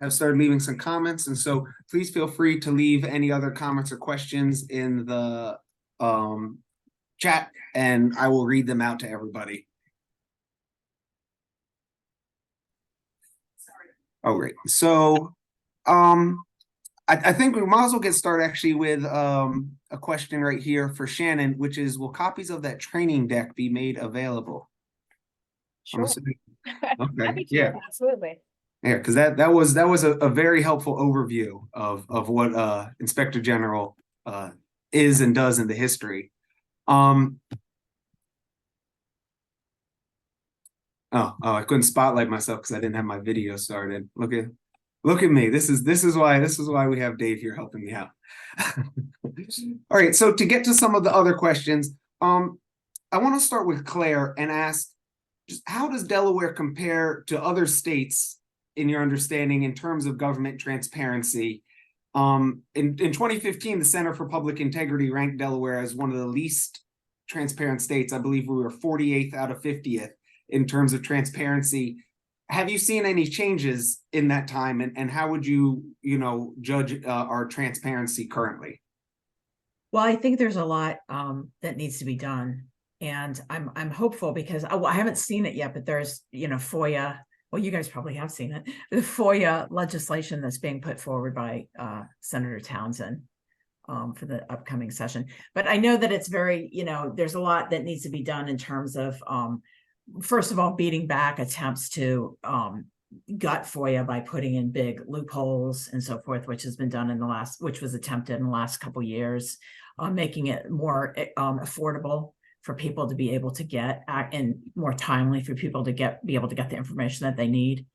Have started leaving some comments, and so please feel free to leave any other comments or questions in the chat, and I will read them out to everybody. Oh, great. So I think we might as well get started actually with a question right here for Shannon, which is, will copies of that training deck be made available?
Sure.
Okay. Yeah,
absolutely.
Yeah, because that was a very helpful overview of what Inspector General is and does in the history. Oh, I couldn't spotlight myself because I didn't have my video started. Look at me. This is why we have Dave here helping me out. All right, so to get to some of the other questions, I want to start with Claire and ask, just how does Delaware compare to other states in your understanding in terms of government transparency? In 2015, the Center for Public Integrity ranked Delaware as one of the least transparent states. I believe we were 48th out of 50th in terms of transparency. Have you seen any changes in that time, and how would you judge our transparency currently?
Well, I think there's a lot that needs to be done, and I'm hopeful because I haven't seen it yet, but there's FOIA. Well, you guys probably have seen it. The FOIA legislation that's being put forward by Senator Townsend for the upcoming session. But I know that it's very, there's a lot that needs to be done in terms of first of all, beating back attempts to gut FOIA by putting in big loopholes and so forth, which has been done which was attempted in the last couple of years, making it more affordable for people to be able to get, and more timely for people to be able to get the information that they need.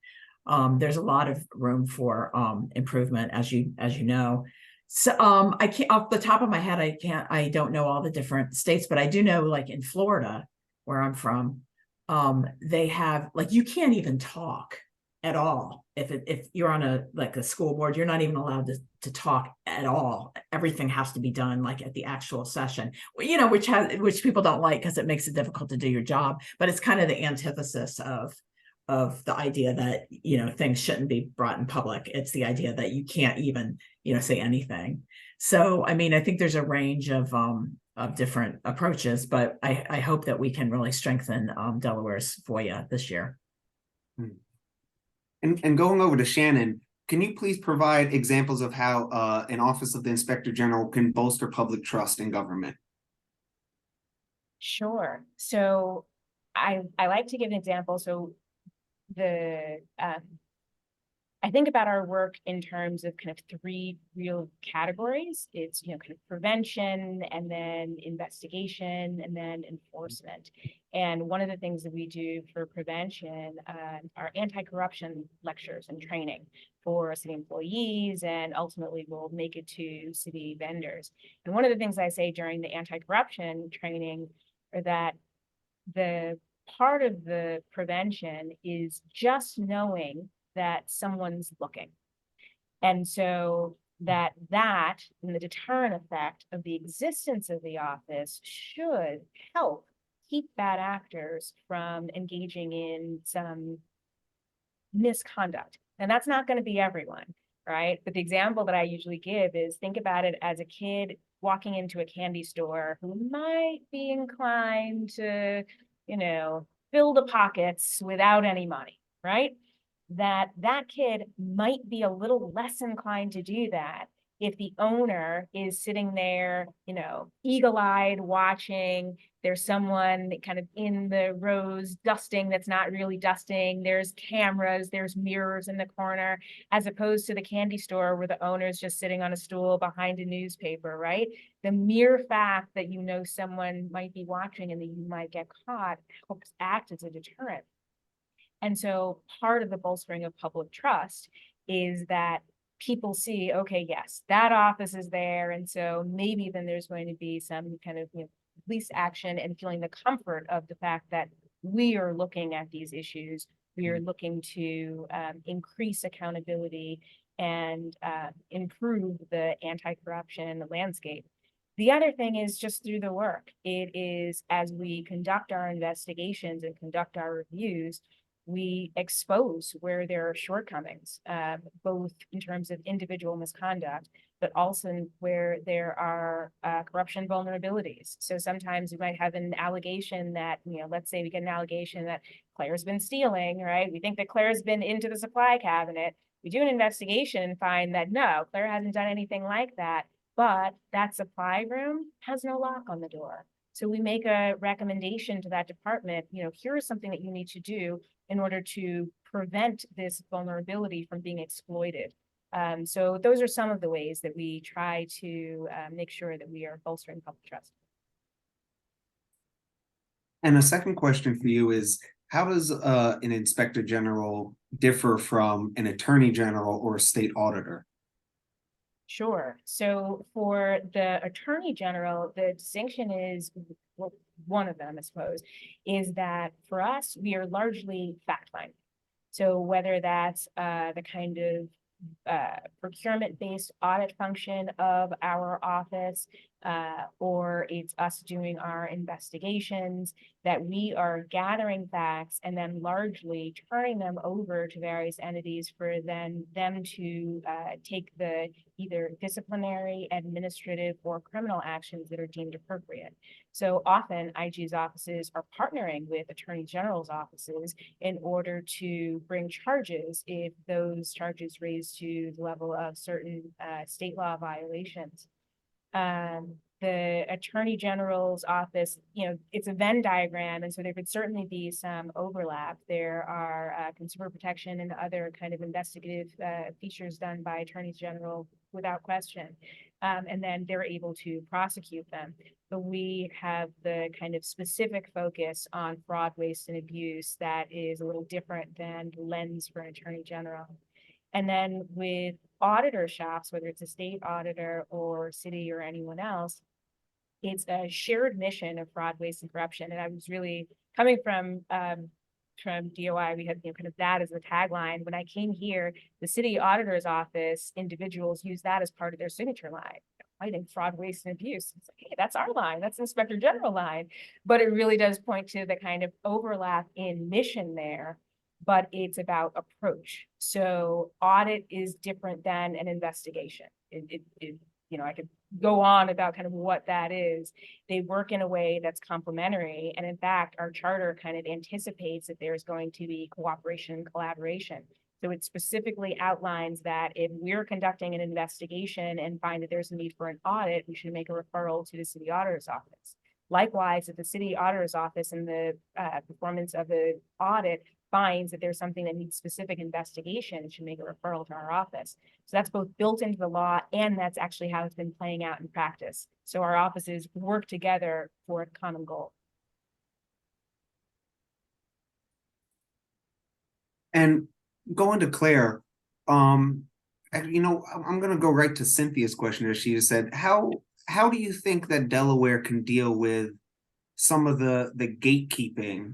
There's a lot of room for improvement, as you know. So I can't, off the top of my head, I don't know all the different states, but I do know, like in Florida, where I'm from, they have, like, you can't even talk at all. If you're on a school board, you're not even allowed to talk at all. Everything has to be done like at the actual session, you know, which people don't like because it makes it difficult to do your job. But it's kind of the antithesis of the idea that, you know, things shouldn't be brought in public. It's the idea that you can't even, you know, say anything. So, I mean, I think there's a range of different approaches, but I hope that we can really strengthen Delaware's FOIA this year.
And going over to Shannon, can you please provide examples of how an Office of the Inspector General can bolster public trust in government?
Sure. So I like to give an example. So I think about our work in terms of kind of three real categories. It's, you know, kind of prevention, and then investigation, and then enforcement. And one of the things that we do for prevention are anti-corruption lectures and training for city employees, and ultimately will make it to city vendors. And one of the things I say during the anti-corruption training are that the part of the prevention is just knowing that someone's looking. And so that and the deterrent effect of the existence of the office should help keep bad actors from engaging in some misconduct. And that's not going to be everyone, right? But the example that I usually give is, think about it as a kid walking into a candy store who might be inclined to, you know, fill the pockets without any money, right? That kid might be a little less inclined to do that if the owner is sitting there, you know, eagle-eyed watching. There's someone kind of in the rows dusting that's not really dusting. There's cameras, there's mirrors in the corner, as opposed to the candy store where the owner's just sitting on a stool behind a newspaper, right? The mere fact that you know someone might be watching and that you might get caught helps act as a deterrent. And so part of the bolstering of public trust is that people see, okay, yes, that office is there. And so maybe then there's going to be some kind of, you know, police action, and feeling the comfort of the fact that we are looking at these issues. We are looking to increase accountability and improve the anti-corruption landscape. The other thing is just through the work. It is, as we conduct our investigations and conduct our reviews, we expose where there are shortcomings, both in terms of individual misconduct, but also where there are corruption vulnerabilities. So sometimes we might have an allegation that, you know, let's say we get an allegation that Claire's been stealing, right? We think that Claire's been into the supply cabinet. We do an investigation and find that no, Claire hasn't done anything like that, but that supply room has no lock on the door. So we make a recommendation to that department, you know, here is something that you need to do in order to prevent this vulnerability from being exploited. So those are some of the ways that we try to make sure that we are bolstering public trust.
And a second question for you is, how does an inspector general differ from an attorney general or a state auditor?
Sure. So for the attorney general, the distinction is, well, one of them, I suppose, is that for us, we are largely fact-finding. So whether that's the kind of procurement-based audit function of our office, or it's us doing our investigations, that we are gathering facts and then largely turning them over to various entities for them to take the either disciplinary, administrative, or criminal actions that are deemed appropriate. So often IG's offices are partnering with Attorney General's offices in order to bring charges if those charges raise to the level of certain state law violations. the Attorney General's office, it's a Venn diagram, and so there could certainly be some overlap. There are consumer protection and other kind of investigative features done by attorneys general without question, and then they're able to prosecute them. But we have the kind of specific focus on fraud, waste, and abuse that is a little different than the lens for an attorney general. And then with auditor shops, whether it's a state auditor or city or anyone else, it's a shared mission of fraud, waste, and corruption. And I was really coming from DOI, we had kind of that as the tagline. When I came here, the city auditor's office individuals use that as part of their signature line. Fighting fraud, waste, and abuse. It's like, hey, that's our line. That's Inspector General line. But it really does point to the kind of overlap in mission there, but it's about approach. So audit is different than an investigation. I could go on about kind of what that is. They work in a way that's complementary. And in fact, our charter kind of anticipates that there's going to be cooperation and collaboration. So it specifically outlines that if we're conducting an investigation and find that there's a need for an audit, we should make a referral to the city auditor's office. Likewise, if the city auditor's office and the performance of the audit finds that there's something that needs specific investigation, it should make a referral to our office. So that's both built into the law, and that's actually how it's been playing out in practice. So our offices work together for a common goal.
And going to Claire, I'm going to go right to Cynthia's question, as she just said. How do you think that Delaware can deal with some of the gatekeeping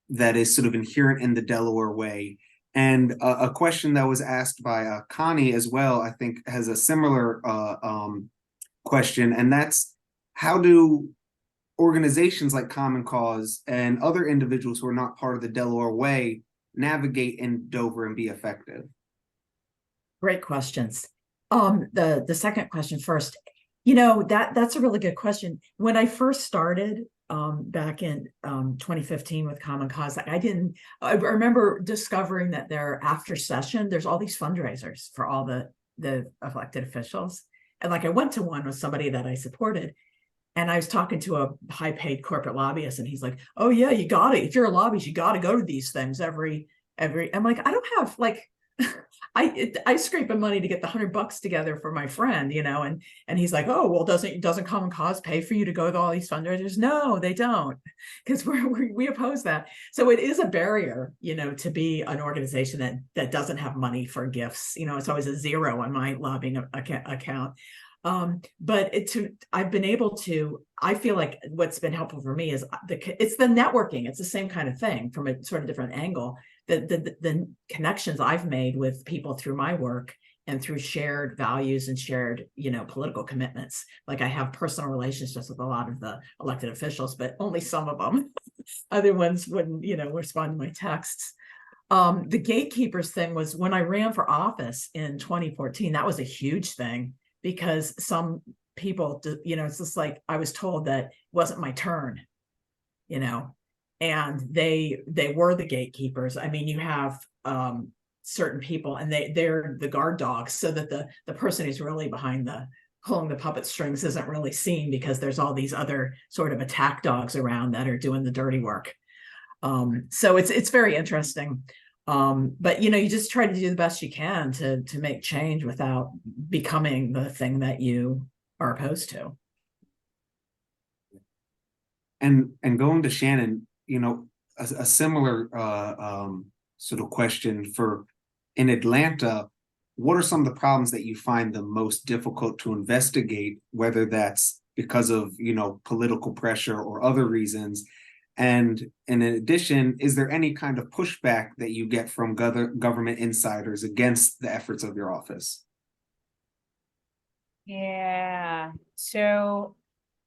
that is sort of inherent in the Delaware way? And a question that was asked by Connie as well, I think, has a similar question, and that's, how do organizations like Common Cause and other individuals who are not part of the Delaware way navigate in Dover and be effective?
Great questions. The second question first. That's a really good question. When I first started back in 2015 with Common Cause, I remember discovering that after session, there's all these fundraisers for all the elected officials. And I went to one with somebody that I supported, and I was talking to a high-paid corporate lobbyist, and he's like, "Oh yeah, you got it. If you're a lobbyist, you got to go to these things every." I'm like, I don't have I scraping money to get the $100 together for my friend, and he's like, "Oh, well, doesn't Common Cause pay for you to go to all these fundraisers?" No, they don't, because we oppose that. So it is a barrier, to be an organization that doesn't have money for gifts. It's always a zero on my lobbying account. But I've been able to, I feel like what's been helpful for me is it's the networking. It's the same kind of thing from a sort of different angle. The connections I've made with people through my work and through shared values and shared, political commitments. I have personal relationships with a lot of the elected officials, but only some of them. Other ones wouldn't, respond to my texts. The gatekeepers thing was when I ran for office in 2014, that was a huge thing, because some people, it's just like I was told that it wasn't my turn, and they were the gatekeepers. I mean, you have certain people, and they're the guard dogs, so that the person who's really behind pulling the puppet strings isn't really seen, because there's all these other sort of attack dogs around that are doing the dirty work. So it's very interesting. But you just try to do the best you can to make change without becoming the thing that you are opposed to.
And going to Shannon, a similar sort of question in Atlanta. What are some of the problems that you find the most difficult to investigate, whether that's because of political pressure or other reasons? And in addition, is there any kind of pushback that you get from government insiders against the efforts of your office?
Yeah, so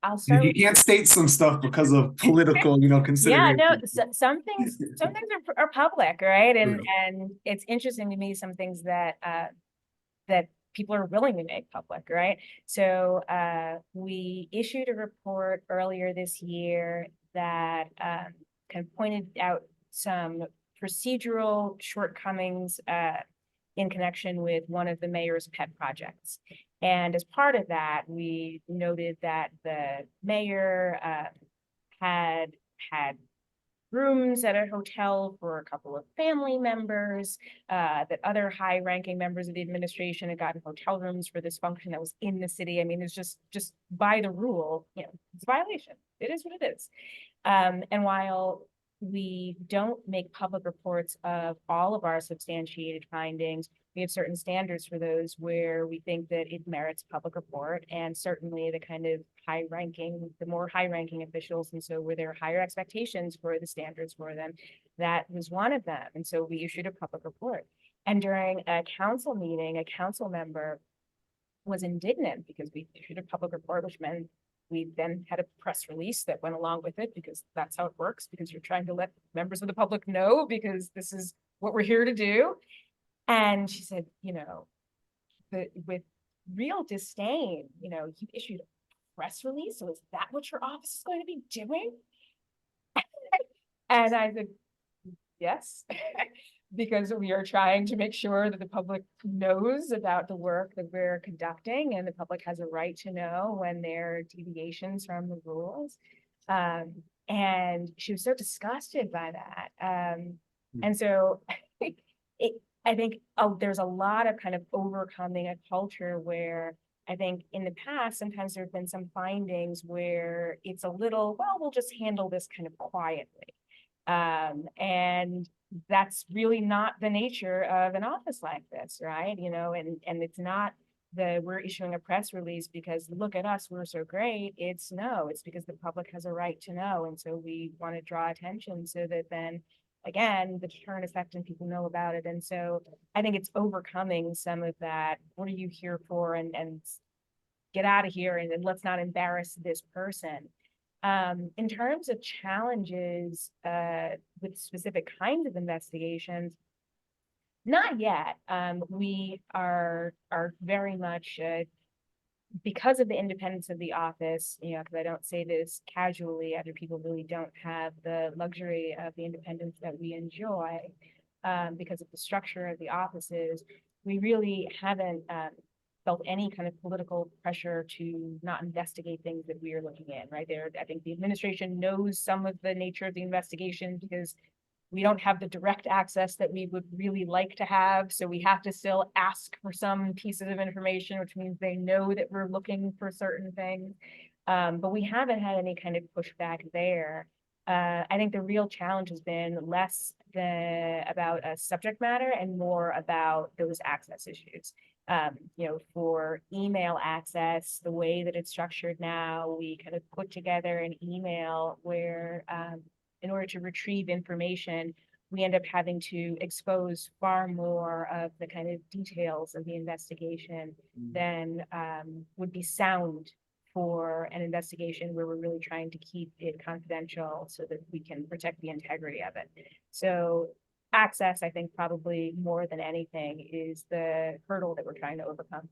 I'll start.
You can't state some stuff because of political, considerations.
Yeah, no, some things are public, right? And it's interesting to me, some things that people are willing to make public, right? So we issued a report earlier this year that kind of pointed out some procedural shortcomings in connection with one of the mayor's pet projects. And as part of that, we noted that the mayor had rooms at a hotel for a couple of family members, that other high-ranking members of the administration had gotten hotel rooms for this function that was in the city. I mean, it's just by the rule, you know, it's a violation. It is what it is. And while we don't make public reports of all of our substantiated findings, we have certain standards for those where we think that it merits public report, and certainly the kind of the more high-ranking officials, and so where there are higher expectations for the standards for them, that was one of them. And so we issued a public report. And during a council meeting, a council member was indignant because we issued a public report, which meant we then had a press release that went along with it, because that's how it works, because you're trying to let members of the public know, because this is what we're here to do. And she said, you know, with real disdain, you know, you issued a press release, so is that what your office is going to be doing? And I said, yes, because we are trying to make sure that the public knows about the work that we're conducting, and the public has a right to know when there are deviations from the rules. And she was so disgusted by that. And so I think there's a lot of kind of overcoming a culture where I think in the past, sometimes there have been some findings where it's a little, well, we'll just handle this kind of quietly. And that's really not the nature of an office like this, right? You know, and it's not we're issuing a press release because look at us, we're so great. It's because the public has a right to know. And so we want to draw attention so that then, again, the deterrent effect and people know about it. And so I think it's overcoming some of that. What are you here for? And get out of here, and then let's not embarrass this person. In terms of challenges with specific kinds of investigations, not yet. We are very much because of the independence of the office, you know, because I don't say this casually, other people really don't have the luxury of the independence that we enjoy because of the structure of the offices. We really haven't felt any kind of political pressure to not investigate things that we are looking in, right? I think the administration knows some of the nature of the investigation because we don't have the direct access that we would really like to have. So we have to still ask for some pieces of information, which means they know that we're looking for certain things. But we haven't had any kind of pushback there. I think the real challenge has been less about a subject matter and more about those access issues. You know, for email access, the way that it's structured now, we kind of put together an email where in order to retrieve information, we end up having to expose far more of the kind of details of the investigation than would be sound for an investigation where we're really trying to keep it confidential so that we can protect the integrity of it. So access, I think, probably more than anything is the hurdle that we're trying to overcome.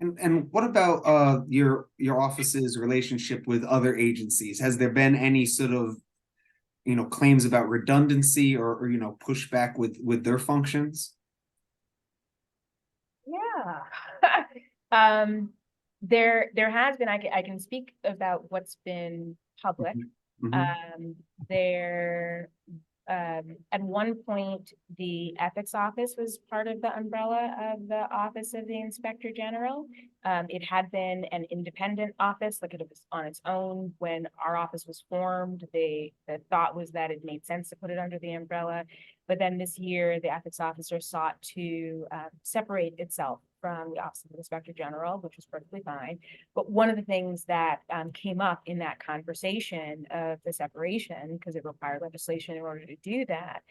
And what about your office's relationship with other agencies? Has there been any sort of, you know, claims about redundancy or you know, pushback with their functions?
Yeah. There has been, I can speak about what's been public. There at one point, the ethics office was part of the umbrella of the Office of the Inspector General. It had been an independent office, like it was on its own when our office was formed. The thought was that it made sense to put it under the umbrella. But then this year, the ethics officer sought to separate itself from the Office of the Inspector General, which was perfectly fine. But one of the things that came up in that conversation of the separation, because it required legislation in order to do that,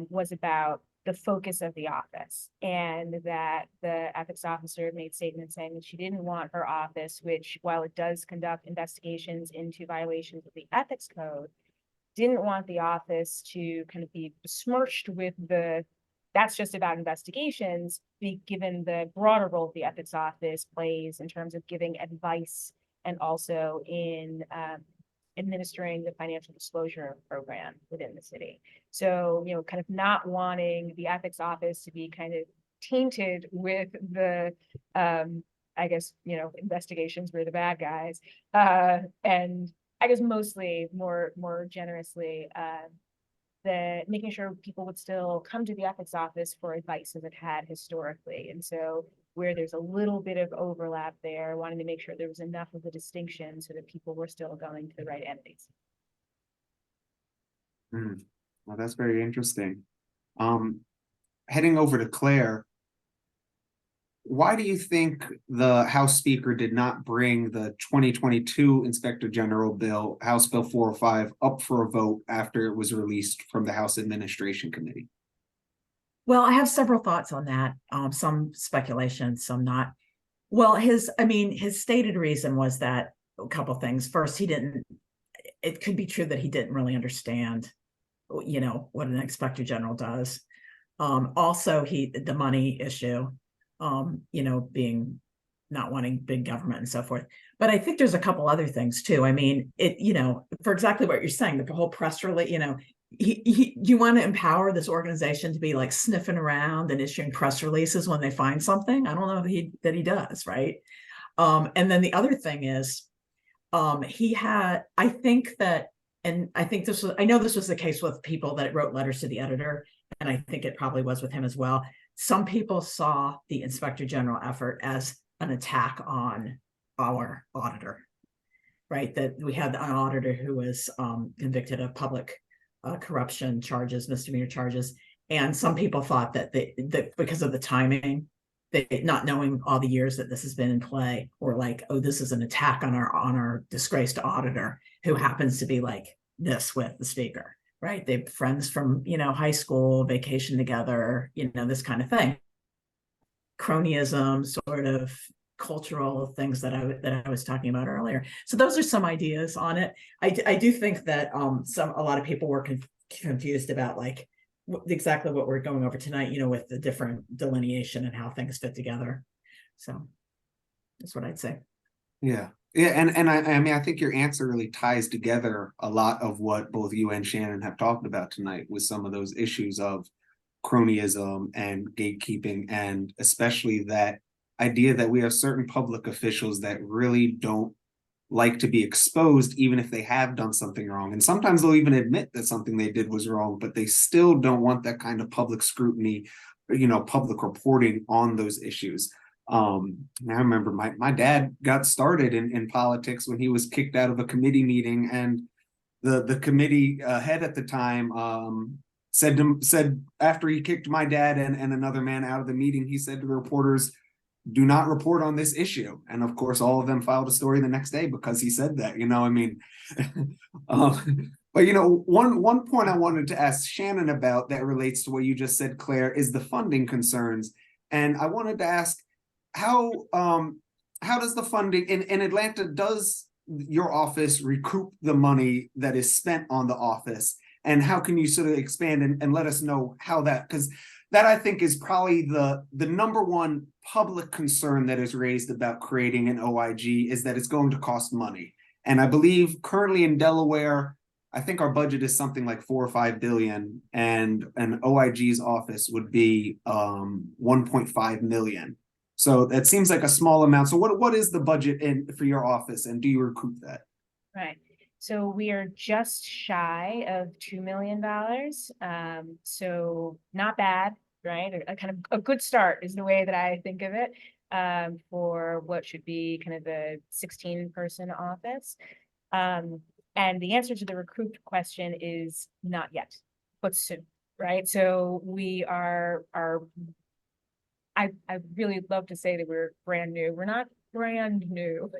was about the focus of the office, and that the ethics officer made statements saying that she didn't want her office, which, while it does conduct investigations into violations of the ethics code, didn't want the office to kind of be besmirched with that's just about investigations, given the broader role the ethics office plays in terms of giving advice and also in administering the financial disclosure program within the city. So, you know, kind of not wanting the ethics office to be kind of tainted with the, I guess, you know, investigations were the bad guys. And I guess mostly more generously, the making sure people would still come to the ethics office for advice as it had historically. And so where there's a little bit of overlap there, wanting to make sure there was enough of a distinction so that people were still going to the right entities.
Well, that's very interesting. Heading over to Claire, why do you think the House Speaker did not bring the 2022 Inspector General bill, House Bill 405, up for a vote after it was released from the House Administration Committee?
Well, I have several thoughts on that. Some speculation, some not. Well, his stated reason was that a couple things. First, it could be true that he didn't really understand, you know, what an inspector general does. Also, the money issue, you know, being not wanting big government and so forth. But I think there's a couple other things too. I mean, you know, for exactly what you're saying, the whole press release, you know, you want to empower this organization to be like sniffing around and issuing press releases when they find something. I don't know that he does, right? And then the other thing is, I think that, and I know this was the case with people that wrote letters to the editor, and I think it probably was with him as well. Some people saw the Inspector General effort as an attack on our auditor, right? That we had an auditor who was convicted of public corruption charges, misdemeanor charges. And some people thought that because of the timing, they not knowing all the years that this has been in play, or like, oh, this is an attack on our disgraced auditor who happens to be like this with the speaker, right? They're friends from, you know, high school, vacation together, you know, this kind of thing. Cronyism, sort of cultural things that I was talking about earlier. So those are some ideas on it. I do think that a lot of people were confused about like exactly what we're going over tonight, you know, with the different delineation and how things fit together. So that's what I'd say.
Yeah. And I mean, I think your answer really ties together a lot of what both you and Shannon have talked about tonight, with some of those issues of cronyism and gatekeeping, and especially that idea that we have certain public officials that really don't like to be exposed, even if they have done something wrong. And sometimes they'll even admit that something they did was wrong, but they still don't want that kind of public scrutiny, you know, public reporting on those issues. I remember my dad got started in politics when he was kicked out of a committee meeting, and the committee head at the time said after he kicked my dad and another man out of the meeting, he said to the reporters, "Do not report on this issue." And of course, all of them filed a story the next day because he said that, you know, I mean, but, you know, one point I wanted to ask Shannon about that relates to what you just said, Claire, is the funding concerns. And I wanted to ask, how does the funding in Atlanta, does your office recoup the money that is spent on the office? And how can you sort of expand and let us know how that, because that I think is probably the number one public concern that is raised about creating an OIG, is that it's going to cost money. And I believe currently in Delaware, I think our budget is something like $4 or $5 billion, and an OIG's office would be 1.5 million. So that seems like a small amount. So what is the budget for your office, and do you recoup that?
Right. So we are just shy of $2 million. So not bad, right? A kind of a good start is the way that I think of it, for what should be kind of the 16-person office. And the answer to the recruit question is not yet, but soon, right? So we are I really love to say that we're brand new. We're not brand new,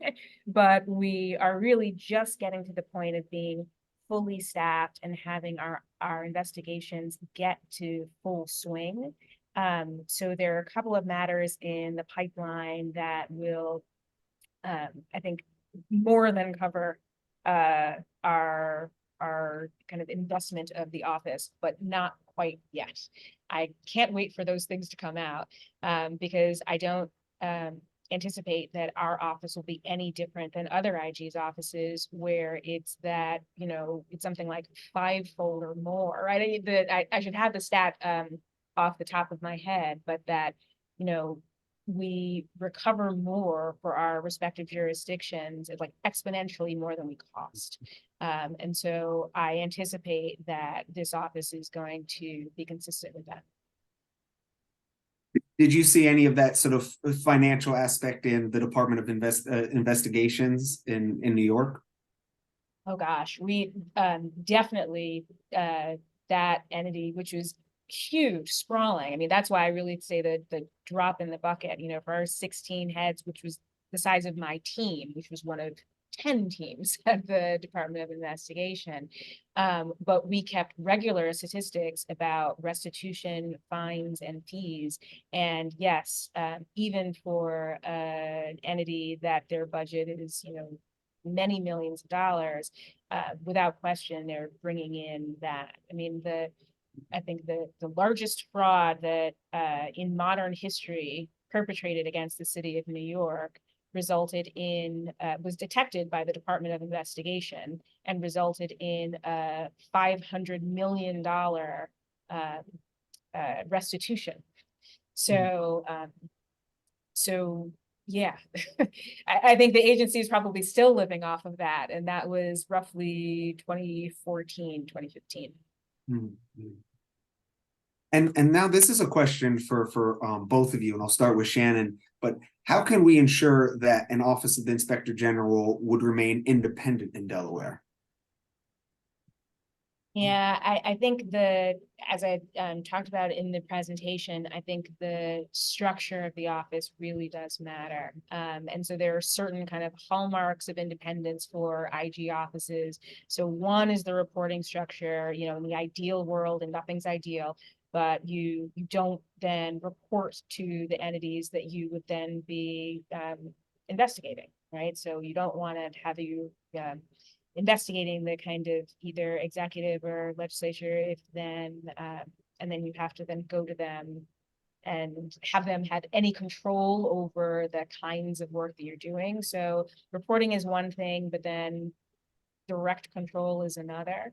but we are really just getting to the point of being fully staffed and having our investigations get to full swing. So there are a couple of matters in the pipeline that will, I think, more than cover our kind of investment of the office, but not quite yet. I can't wait for those things to come out, because I don't anticipate that our office will be any different than other IG's offices, where it's that, you know, it's something like 5-fold or more, right? I should have the stat off the top of my head, but that we recover more for our respective jurisdictions, it's like exponentially more than we cost. And so I anticipate that this office is going to be consistent with that.
Did you see any of that sort of financial aspect in the Department of Investigations in New York?
Oh gosh, we definitely that entity, which was huge, sprawling. I mean, that's why I really say the drop in the bucket, for our 16 heads, which was the size of my team, which was one of 10 teams at the Department of Investigation. But we kept regular statistics about restitution, fines, and fees. And yes, even for an entity that their budget is, many millions of dollars, without question, they're bringing in that. I mean, I think the largest fraud that in modern history perpetrated against the city of New York resulted in, was detected by the Department of Investigation and resulted in a $500 million restitution. So, yeah, I think the agency is probably still living off of that. And that was roughly 2014, 2015.
Mm-hmm. And now this is a question for both of you, and I'll start with Shannon. But how can we ensure that an Office of the Inspector General would remain independent in Delaware?
Yeah, I think as I talked about in the presentation, I think the structure of the office really does matter. And so there are certain kind of hallmarks of independence for IG offices. So one is the reporting structure, in the ideal world, and nothing's ideal, but you don't then report to the entities that you would then be investigating, right? So you don't want to have you investigating the kind of either executive or legislature, and then you have to then go to them and have them have any control over the kinds of work that you're doing. So reporting is one thing, but then direct control is another.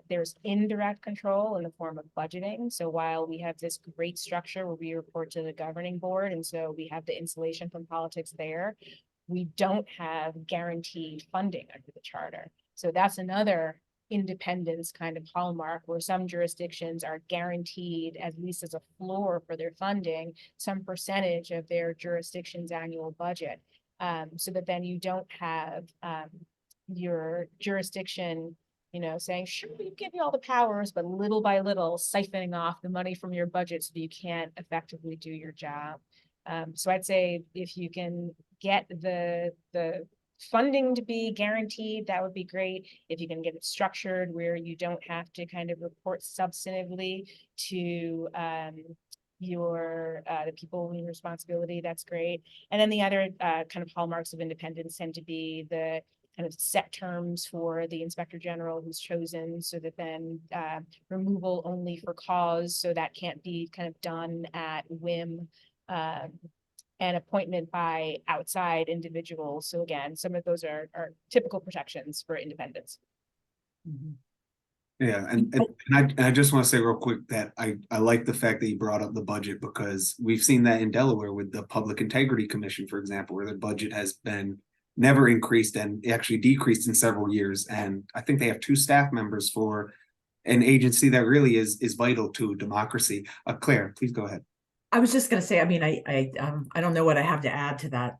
There's indirect control in the form of budgeting. So while we have this great structure where we report to the governing board, and so we have the insulation from politics there, we don't have guaranteed funding under the charter. So that's another independence kind of hallmark, where some jurisdictions are guaranteed, at least as a floor for their funding, some percentage of their jurisdiction's annual budget. So that then you don't have your jurisdiction, saying, sure, we give you all the powers, but little by little siphoning off the money from your budget so that you can't effectively do your job. So I'd say if you can get the funding to be guaranteed, that would be great. If you can get it structured where you don't have to kind of report substantively to the people in responsibility, that's great. And then the other kind of hallmarks of independence tend to be the kind of set terms for the inspector general who's chosen, so that then removal only for cause, so that can't be kind of done at whim, and appointment by outside individuals. So again, some of those are typical protections for independence.
Mm-hmm.
Yeah, and I just want to say real quick that I like the fact that you brought up the budget, because we've seen that in Delaware with the Public Integrity Commission, for example, where the budget has been never increased and actually decreased in several years. And I think they have 2 staff members for an agency that really is vital to democracy. Claire, please go ahead.
I was just going to say, I mean, I don't know what I have to add to that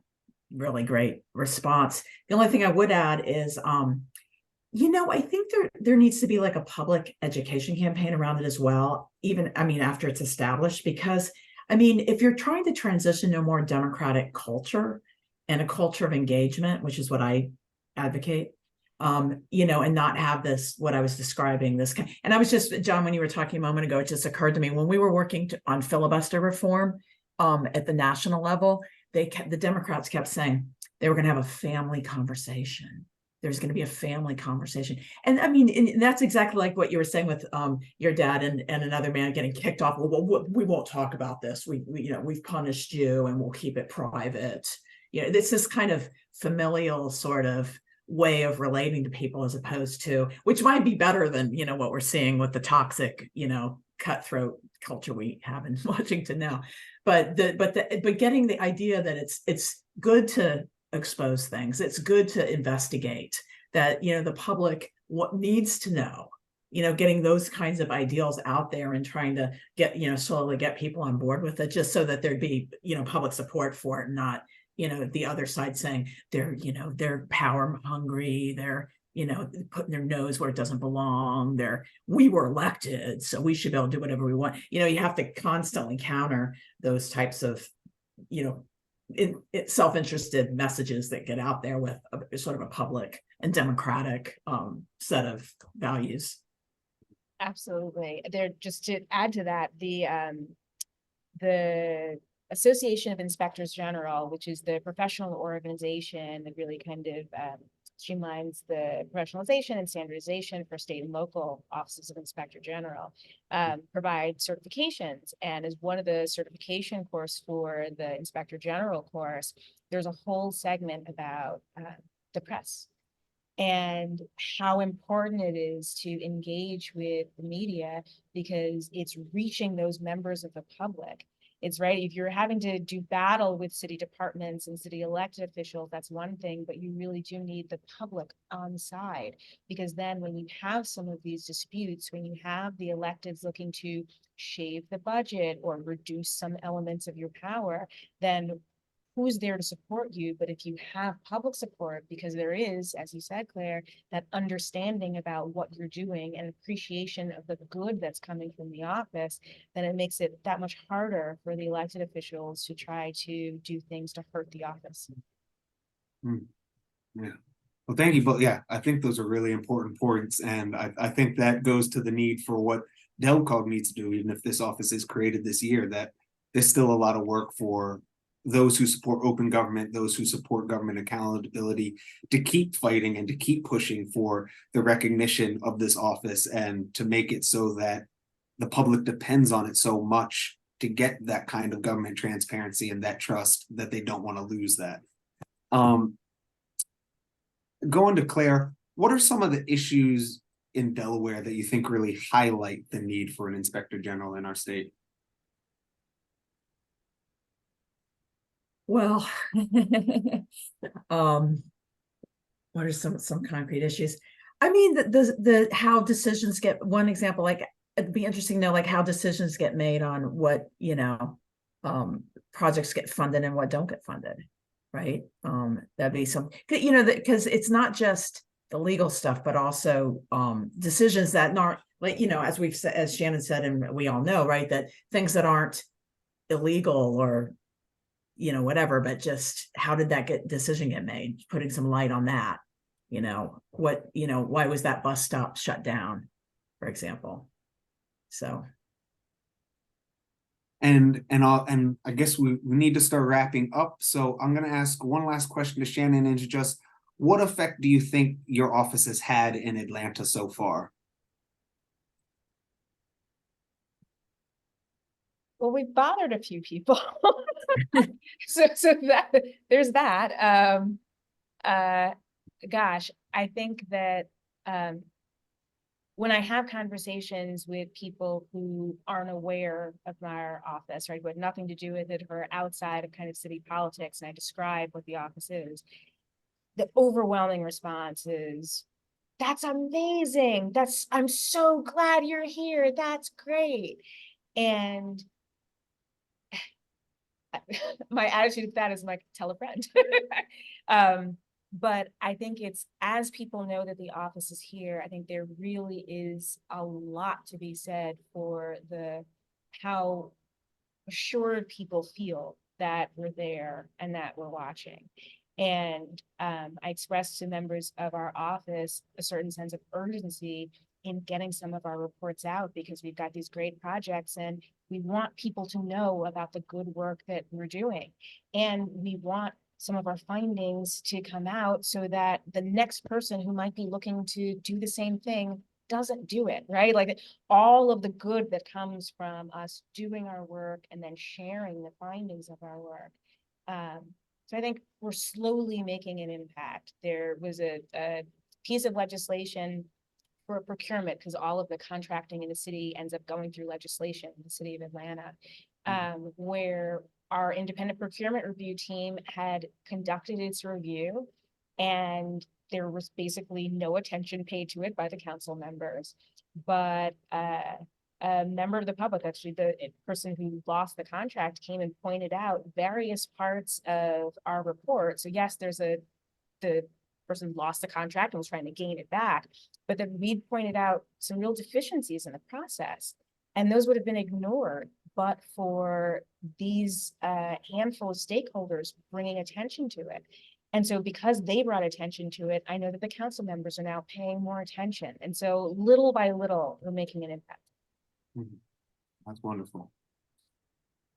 really great response. The only thing I would add is, I think there needs to be like a public education campaign around it as well, even, after it's established, because, if you're trying to transition to a more democratic culture and a culture of engagement, which is what I advocate, and not have this, what I was describing, this, and I was just, John, when you were talking a moment ago, it just occurred to me, when we were working on filibuster reform at the national level, the Democrats kept saying they were going to have a family conversation. There's going to be a family conversation. And and that's exactly like what you were saying with your dad and another man getting kicked off. Well, we won't talk about this. We've punished you and we'll keep it private. It's this kind of familial sort of way of relating to people, as opposed to, which might be better than, what we're seeing with the toxic, cutthroat culture we have in Washington now. But getting the idea that it's good to expose things, it's good to investigate, that the public what needs to know, getting those kinds of ideals out there and trying to get slowly get people on board with it, just so that there'd be public support for it, not the other side saying they're power hungry, they're putting their nose where it doesn't belong, we were elected, so we should be able to do whatever we want. You have to constantly counter those types of self-interested messages that get out there with a sort of a public and democratic set of values.
Absolutely. There, just to add to that, the Association of Inspectors General, which is the professional organization that really kind of streamlines the professionalization and standardization for state and local offices of Inspector General, provide certifications. And as one of the certification course for the Inspector General course, there's a whole segment about the press and how important it is to engage with the media, because it's reaching those members of the public. It's right. If you're having to do battle with city departments and city elected officials, that's one thing, but you really do need the public on side, because then when you have some of these disputes, when you have the electeds looking to shave the budget or reduce some elements of your power, then who's there to support you? But if you have public support, because there is, as you said, Claire, that understanding about what you're doing and appreciation of the good that's coming from the office, then it makes it that much harder for the elected officials to try to do things to hurt the office.
Yeah. Well, thank you. But yeah, I think those are really important points. And I think that goes to the need for what DelCOG needs to do, even if this office is created this year, that there's still a lot of work for those who support open government, those who support government accountability, to keep fighting and to keep pushing for the recognition of this office, and to make it so that the public depends on it so much to get that kind of government transparency and that trust, that they don't want to lose that. Going to Claire, what are some of the issues in Delaware that you think really highlight the need for an inspector general in our state?
Well, what are some concrete issues? I mean, the how decisions get, one example, like it'd be interesting to know like how decisions get made on what projects get funded and what don't get funded, right? That'd be some, because it's not just the legal stuff, but also decisions that aren't like, as we've said, as Shannon said, and we all know, right, that things that aren't illegal or whatever, but just how did that decision get made? Putting some light on that, why was that bus stop shut down, for example? So.
And I guess we need to start wrapping up. So I'm going to ask one last question to Shannon, and just what effect do you think your office has had in Atlanta so far?
Well, we've bothered a few people. so that there's that. Gosh, I think that when I have conversations with people who aren't aware of our office, right, who had nothing to do with it, or outside of kind of city politics, and I describe what the office is, the overwhelming response is, "That's amazing. I'm so glad you're here. That's great." And my attitude to that is like, tell a friend. But I think it's, as people know that the office is here, I think there really is a lot to be said for how assured people feel that we're there and that we're watching. And I expressed to members of our office a certain sense of urgency in getting some of our reports out, because we've got these great projects and we want people to know about the good work that we're doing. And we want some of our findings to come out so that the next person who might be looking to do the same thing doesn't do it, right? Like all of the good that comes from us doing our work and then sharing the findings of our work. So I think we're slowly making an impact. There was a piece of legislation for procurement, because all of the contracting in the city ends up going through legislation in the city of Atlanta, where our independent procurement review team had conducted its review, and there was basically no attention paid to it by the council members. But a member of the public, actually the person who lost the contract, came and pointed out various parts of our report. So yes, the person lost the contract and was trying to gain it back, but then we pointed out some real deficiencies in the process, and those would have been ignored but for these handful of stakeholders bringing attention to it. And so because they brought attention to it, I know that the council members are now paying more attention. And so little by little, we're making an impact.
That's wonderful.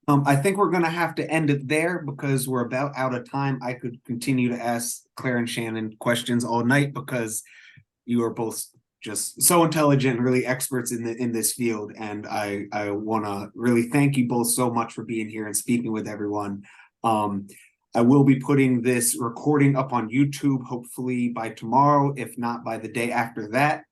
I think we're going to have to end it there because we're about out of time. I could continue to ask Claire and Shannon questions all night because you are both just so intelligent and really experts in this field. And I want to really thank you both so much for being here and speaking with everyone. I will be putting this recording up on YouTube, hopefully by tomorrow, if not by the day after that.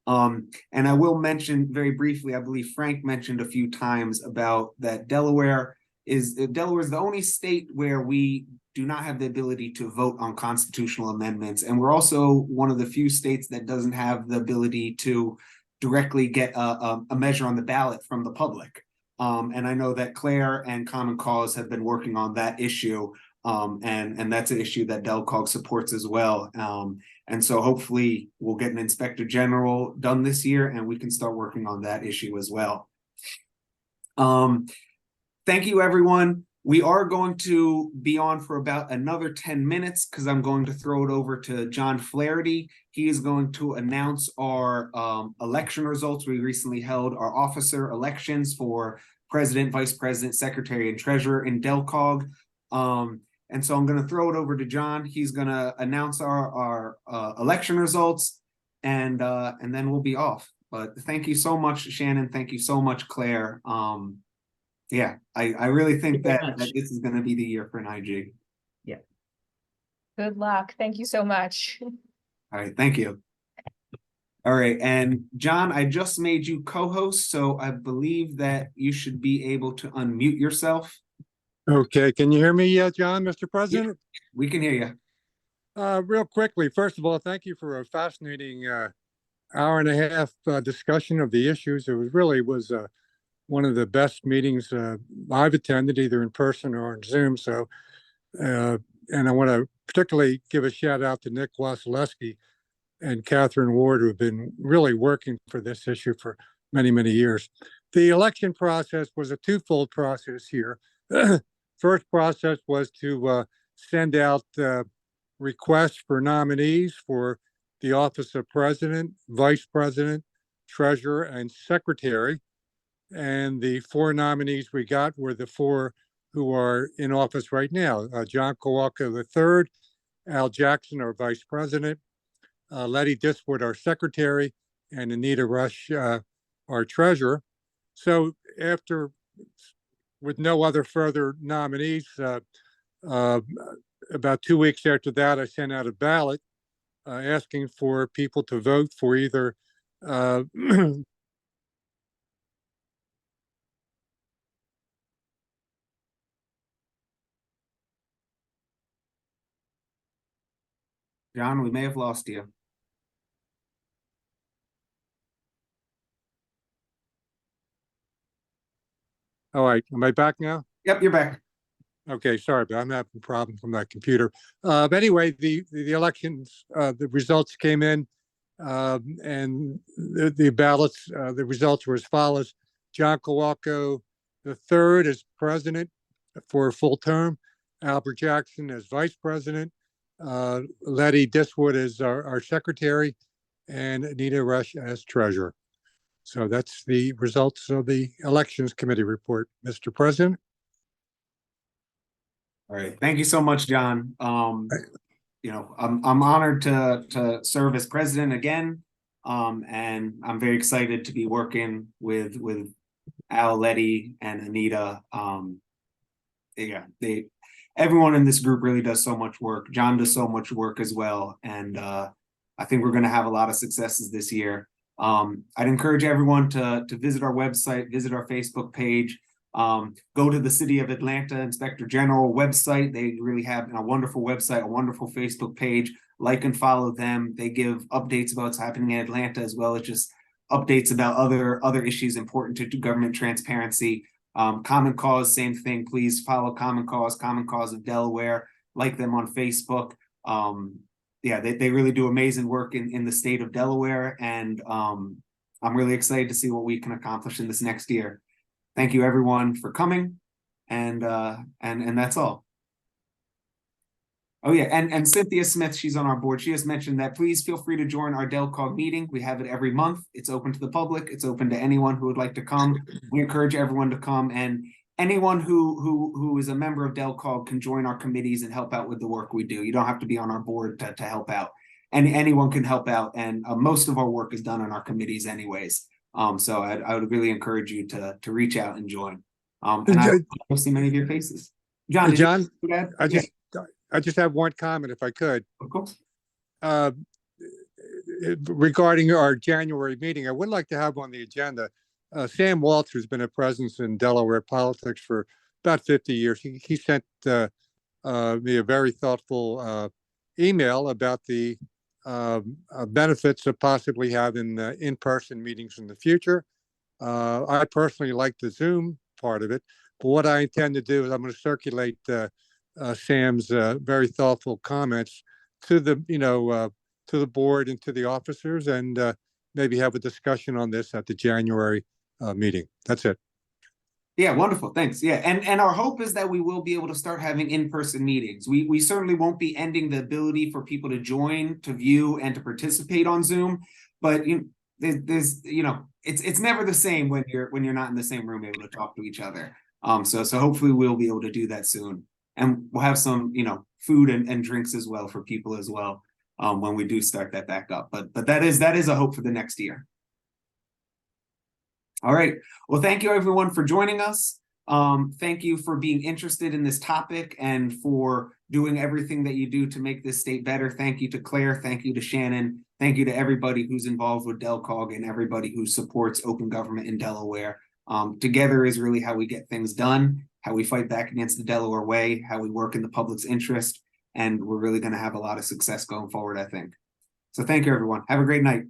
And I will mention very briefly, I believe Frank mentioned a few times about that Delaware is the only state where we do not have the ability to vote on constitutional amendments. And we're also one of the few states that doesn't have the ability to directly get a measure on the ballot from the public. And I know that Claire and Common Cause have been working on that issue. And that's an issue that DelCOG supports as well. And so hopefully we'll get an inspector general done this year and we can start working on that issue as well. Thank you, everyone. We are going to be on for about another 10 minutes because I'm going to throw it over to John Flaherty. He is going to announce our election results. We recently held our officer elections for president, vice president, secretary, and treasurer in DelCOG. And so I'm going to throw it over to John. He's going to announce our election results, and then we'll be off. But thank you so much, Shannon. Thank you so much, Claire. Yeah, I really think that this is going to be the year for an IG.
Yeah.
Good luck. Thank you so much.
All right, thank you. All right, and John, I just made you co-host, so I believe that you should be able to unmute yourself.
Okay, can you hear me yet, John, Mr. President?
Yeah, we can hear you.
Real quickly, first of all, thank you for a fascinating hour and a half discussion of the issues. It was one of the best meetings I've attended, either in person or on Zoom. So, and I want to particularly give a shout out to Nick Wasilewski and Catherine Ward, who have been really working for this issue for many, many years. The election process was a twofold process here. First process was to send out requests for nominees for the office of president, vice president, treasurer, and secretary. And the four nominees we got were the four who are in office right now. John Kowalka III, Al Jackson, our vice president, Letty Diswood, our secretary, and Anita Rush, our treasurer. So after, with no other further nominees, about 2 weeks after that, I sent out a ballot asking for people to vote for either
John, we may have lost you.
All right, am I back now?
Yep, you're back.
Okay, sorry, but I'm having problems with my computer. But anyway, the elections, the results came in, and the ballots, the results were as follows: John Kowalka III as president for a full term, Albert Jackson as vice president, Letty Diswood as our secretary, and Anita Rush as treasurer. So that's the results of the elections committee report, Mr. President.
All right, thank you so much, John. You know, I'm honored to serve as president again, and I'm very excited to be working with Al, Letty, and Anita. Yeah, everyone in this group really does so much work. John does so much work as well, and I think we're going to have a lot of successes this year. I'd encourage everyone to visit our website, visit our Facebook page, go to the City of Atlanta Inspector General website. They really have a wonderful website, a wonderful Facebook page. Like and follow them. They give updates about what's happening in Atlanta, as well as just updates about other issues important to government transparency. Common Cause, same thing. Please follow Common Cause of Delaware. Like them on Facebook. Yeah, they really do amazing work in the state of Delaware, and I'm really excited to see what we can accomplish in this next year. Thank you everyone for coming, and that's all. Oh yeah, and Cynthia Smith, she's on our board. She just mentioned that please feel free to join our DelCOG meeting. We have it every month. It's open to the public. It's open to anyone who would like to come. We encourage everyone to come, and anyone who is a member of DelCOG can join our committees and help out with the work we do. You don't have to be on our board to help out. And anyone can help out, and most of our work is done on our committees anyways. So I would really encourage you to reach out and join. And I see many of your faces. John,
I just have one comment, if I could.
Of course.
Regarding our January meeting, I would like to have on the agenda Sam Waltz, who's been a presence in Delaware politics for about 50 years. He sent me a very thoughtful email about the benefits of possibly having in-person meetings in the future. I personally like the Zoom part of it, but what I intend to do is I'm going to circulate Sam's very thoughtful comments to the to the board and to the officers, and maybe have a discussion on this at the January meeting. That's it.
Yeah, wonderful. Thanks. Yeah, and our hope is that we will be able to start having in-person meetings. We certainly won't be ending the ability for people to join, to view, and to participate on Zoom. But there's it's never the same when you're not in the same room able to talk to each other. So hopefully we'll be able to do that soon. And we'll have some, food and drinks as well for people as well, when we do start that back up. But that is a hope for the next year. All right. Well, thank you everyone for joining us. Thank you for being interested in this topic and for doing everything that you do to make this state better. Thank you to Claire. Thank you to Shannon. Thank you to everybody who's involved with DelCOG and everybody who supports open government in Delaware. Together is really how we get things done, how we fight back against the Delaware way, how we work in the public's interest, and we're really going to have a lot of success going forward, I think. So thank you, everyone. Have a great night.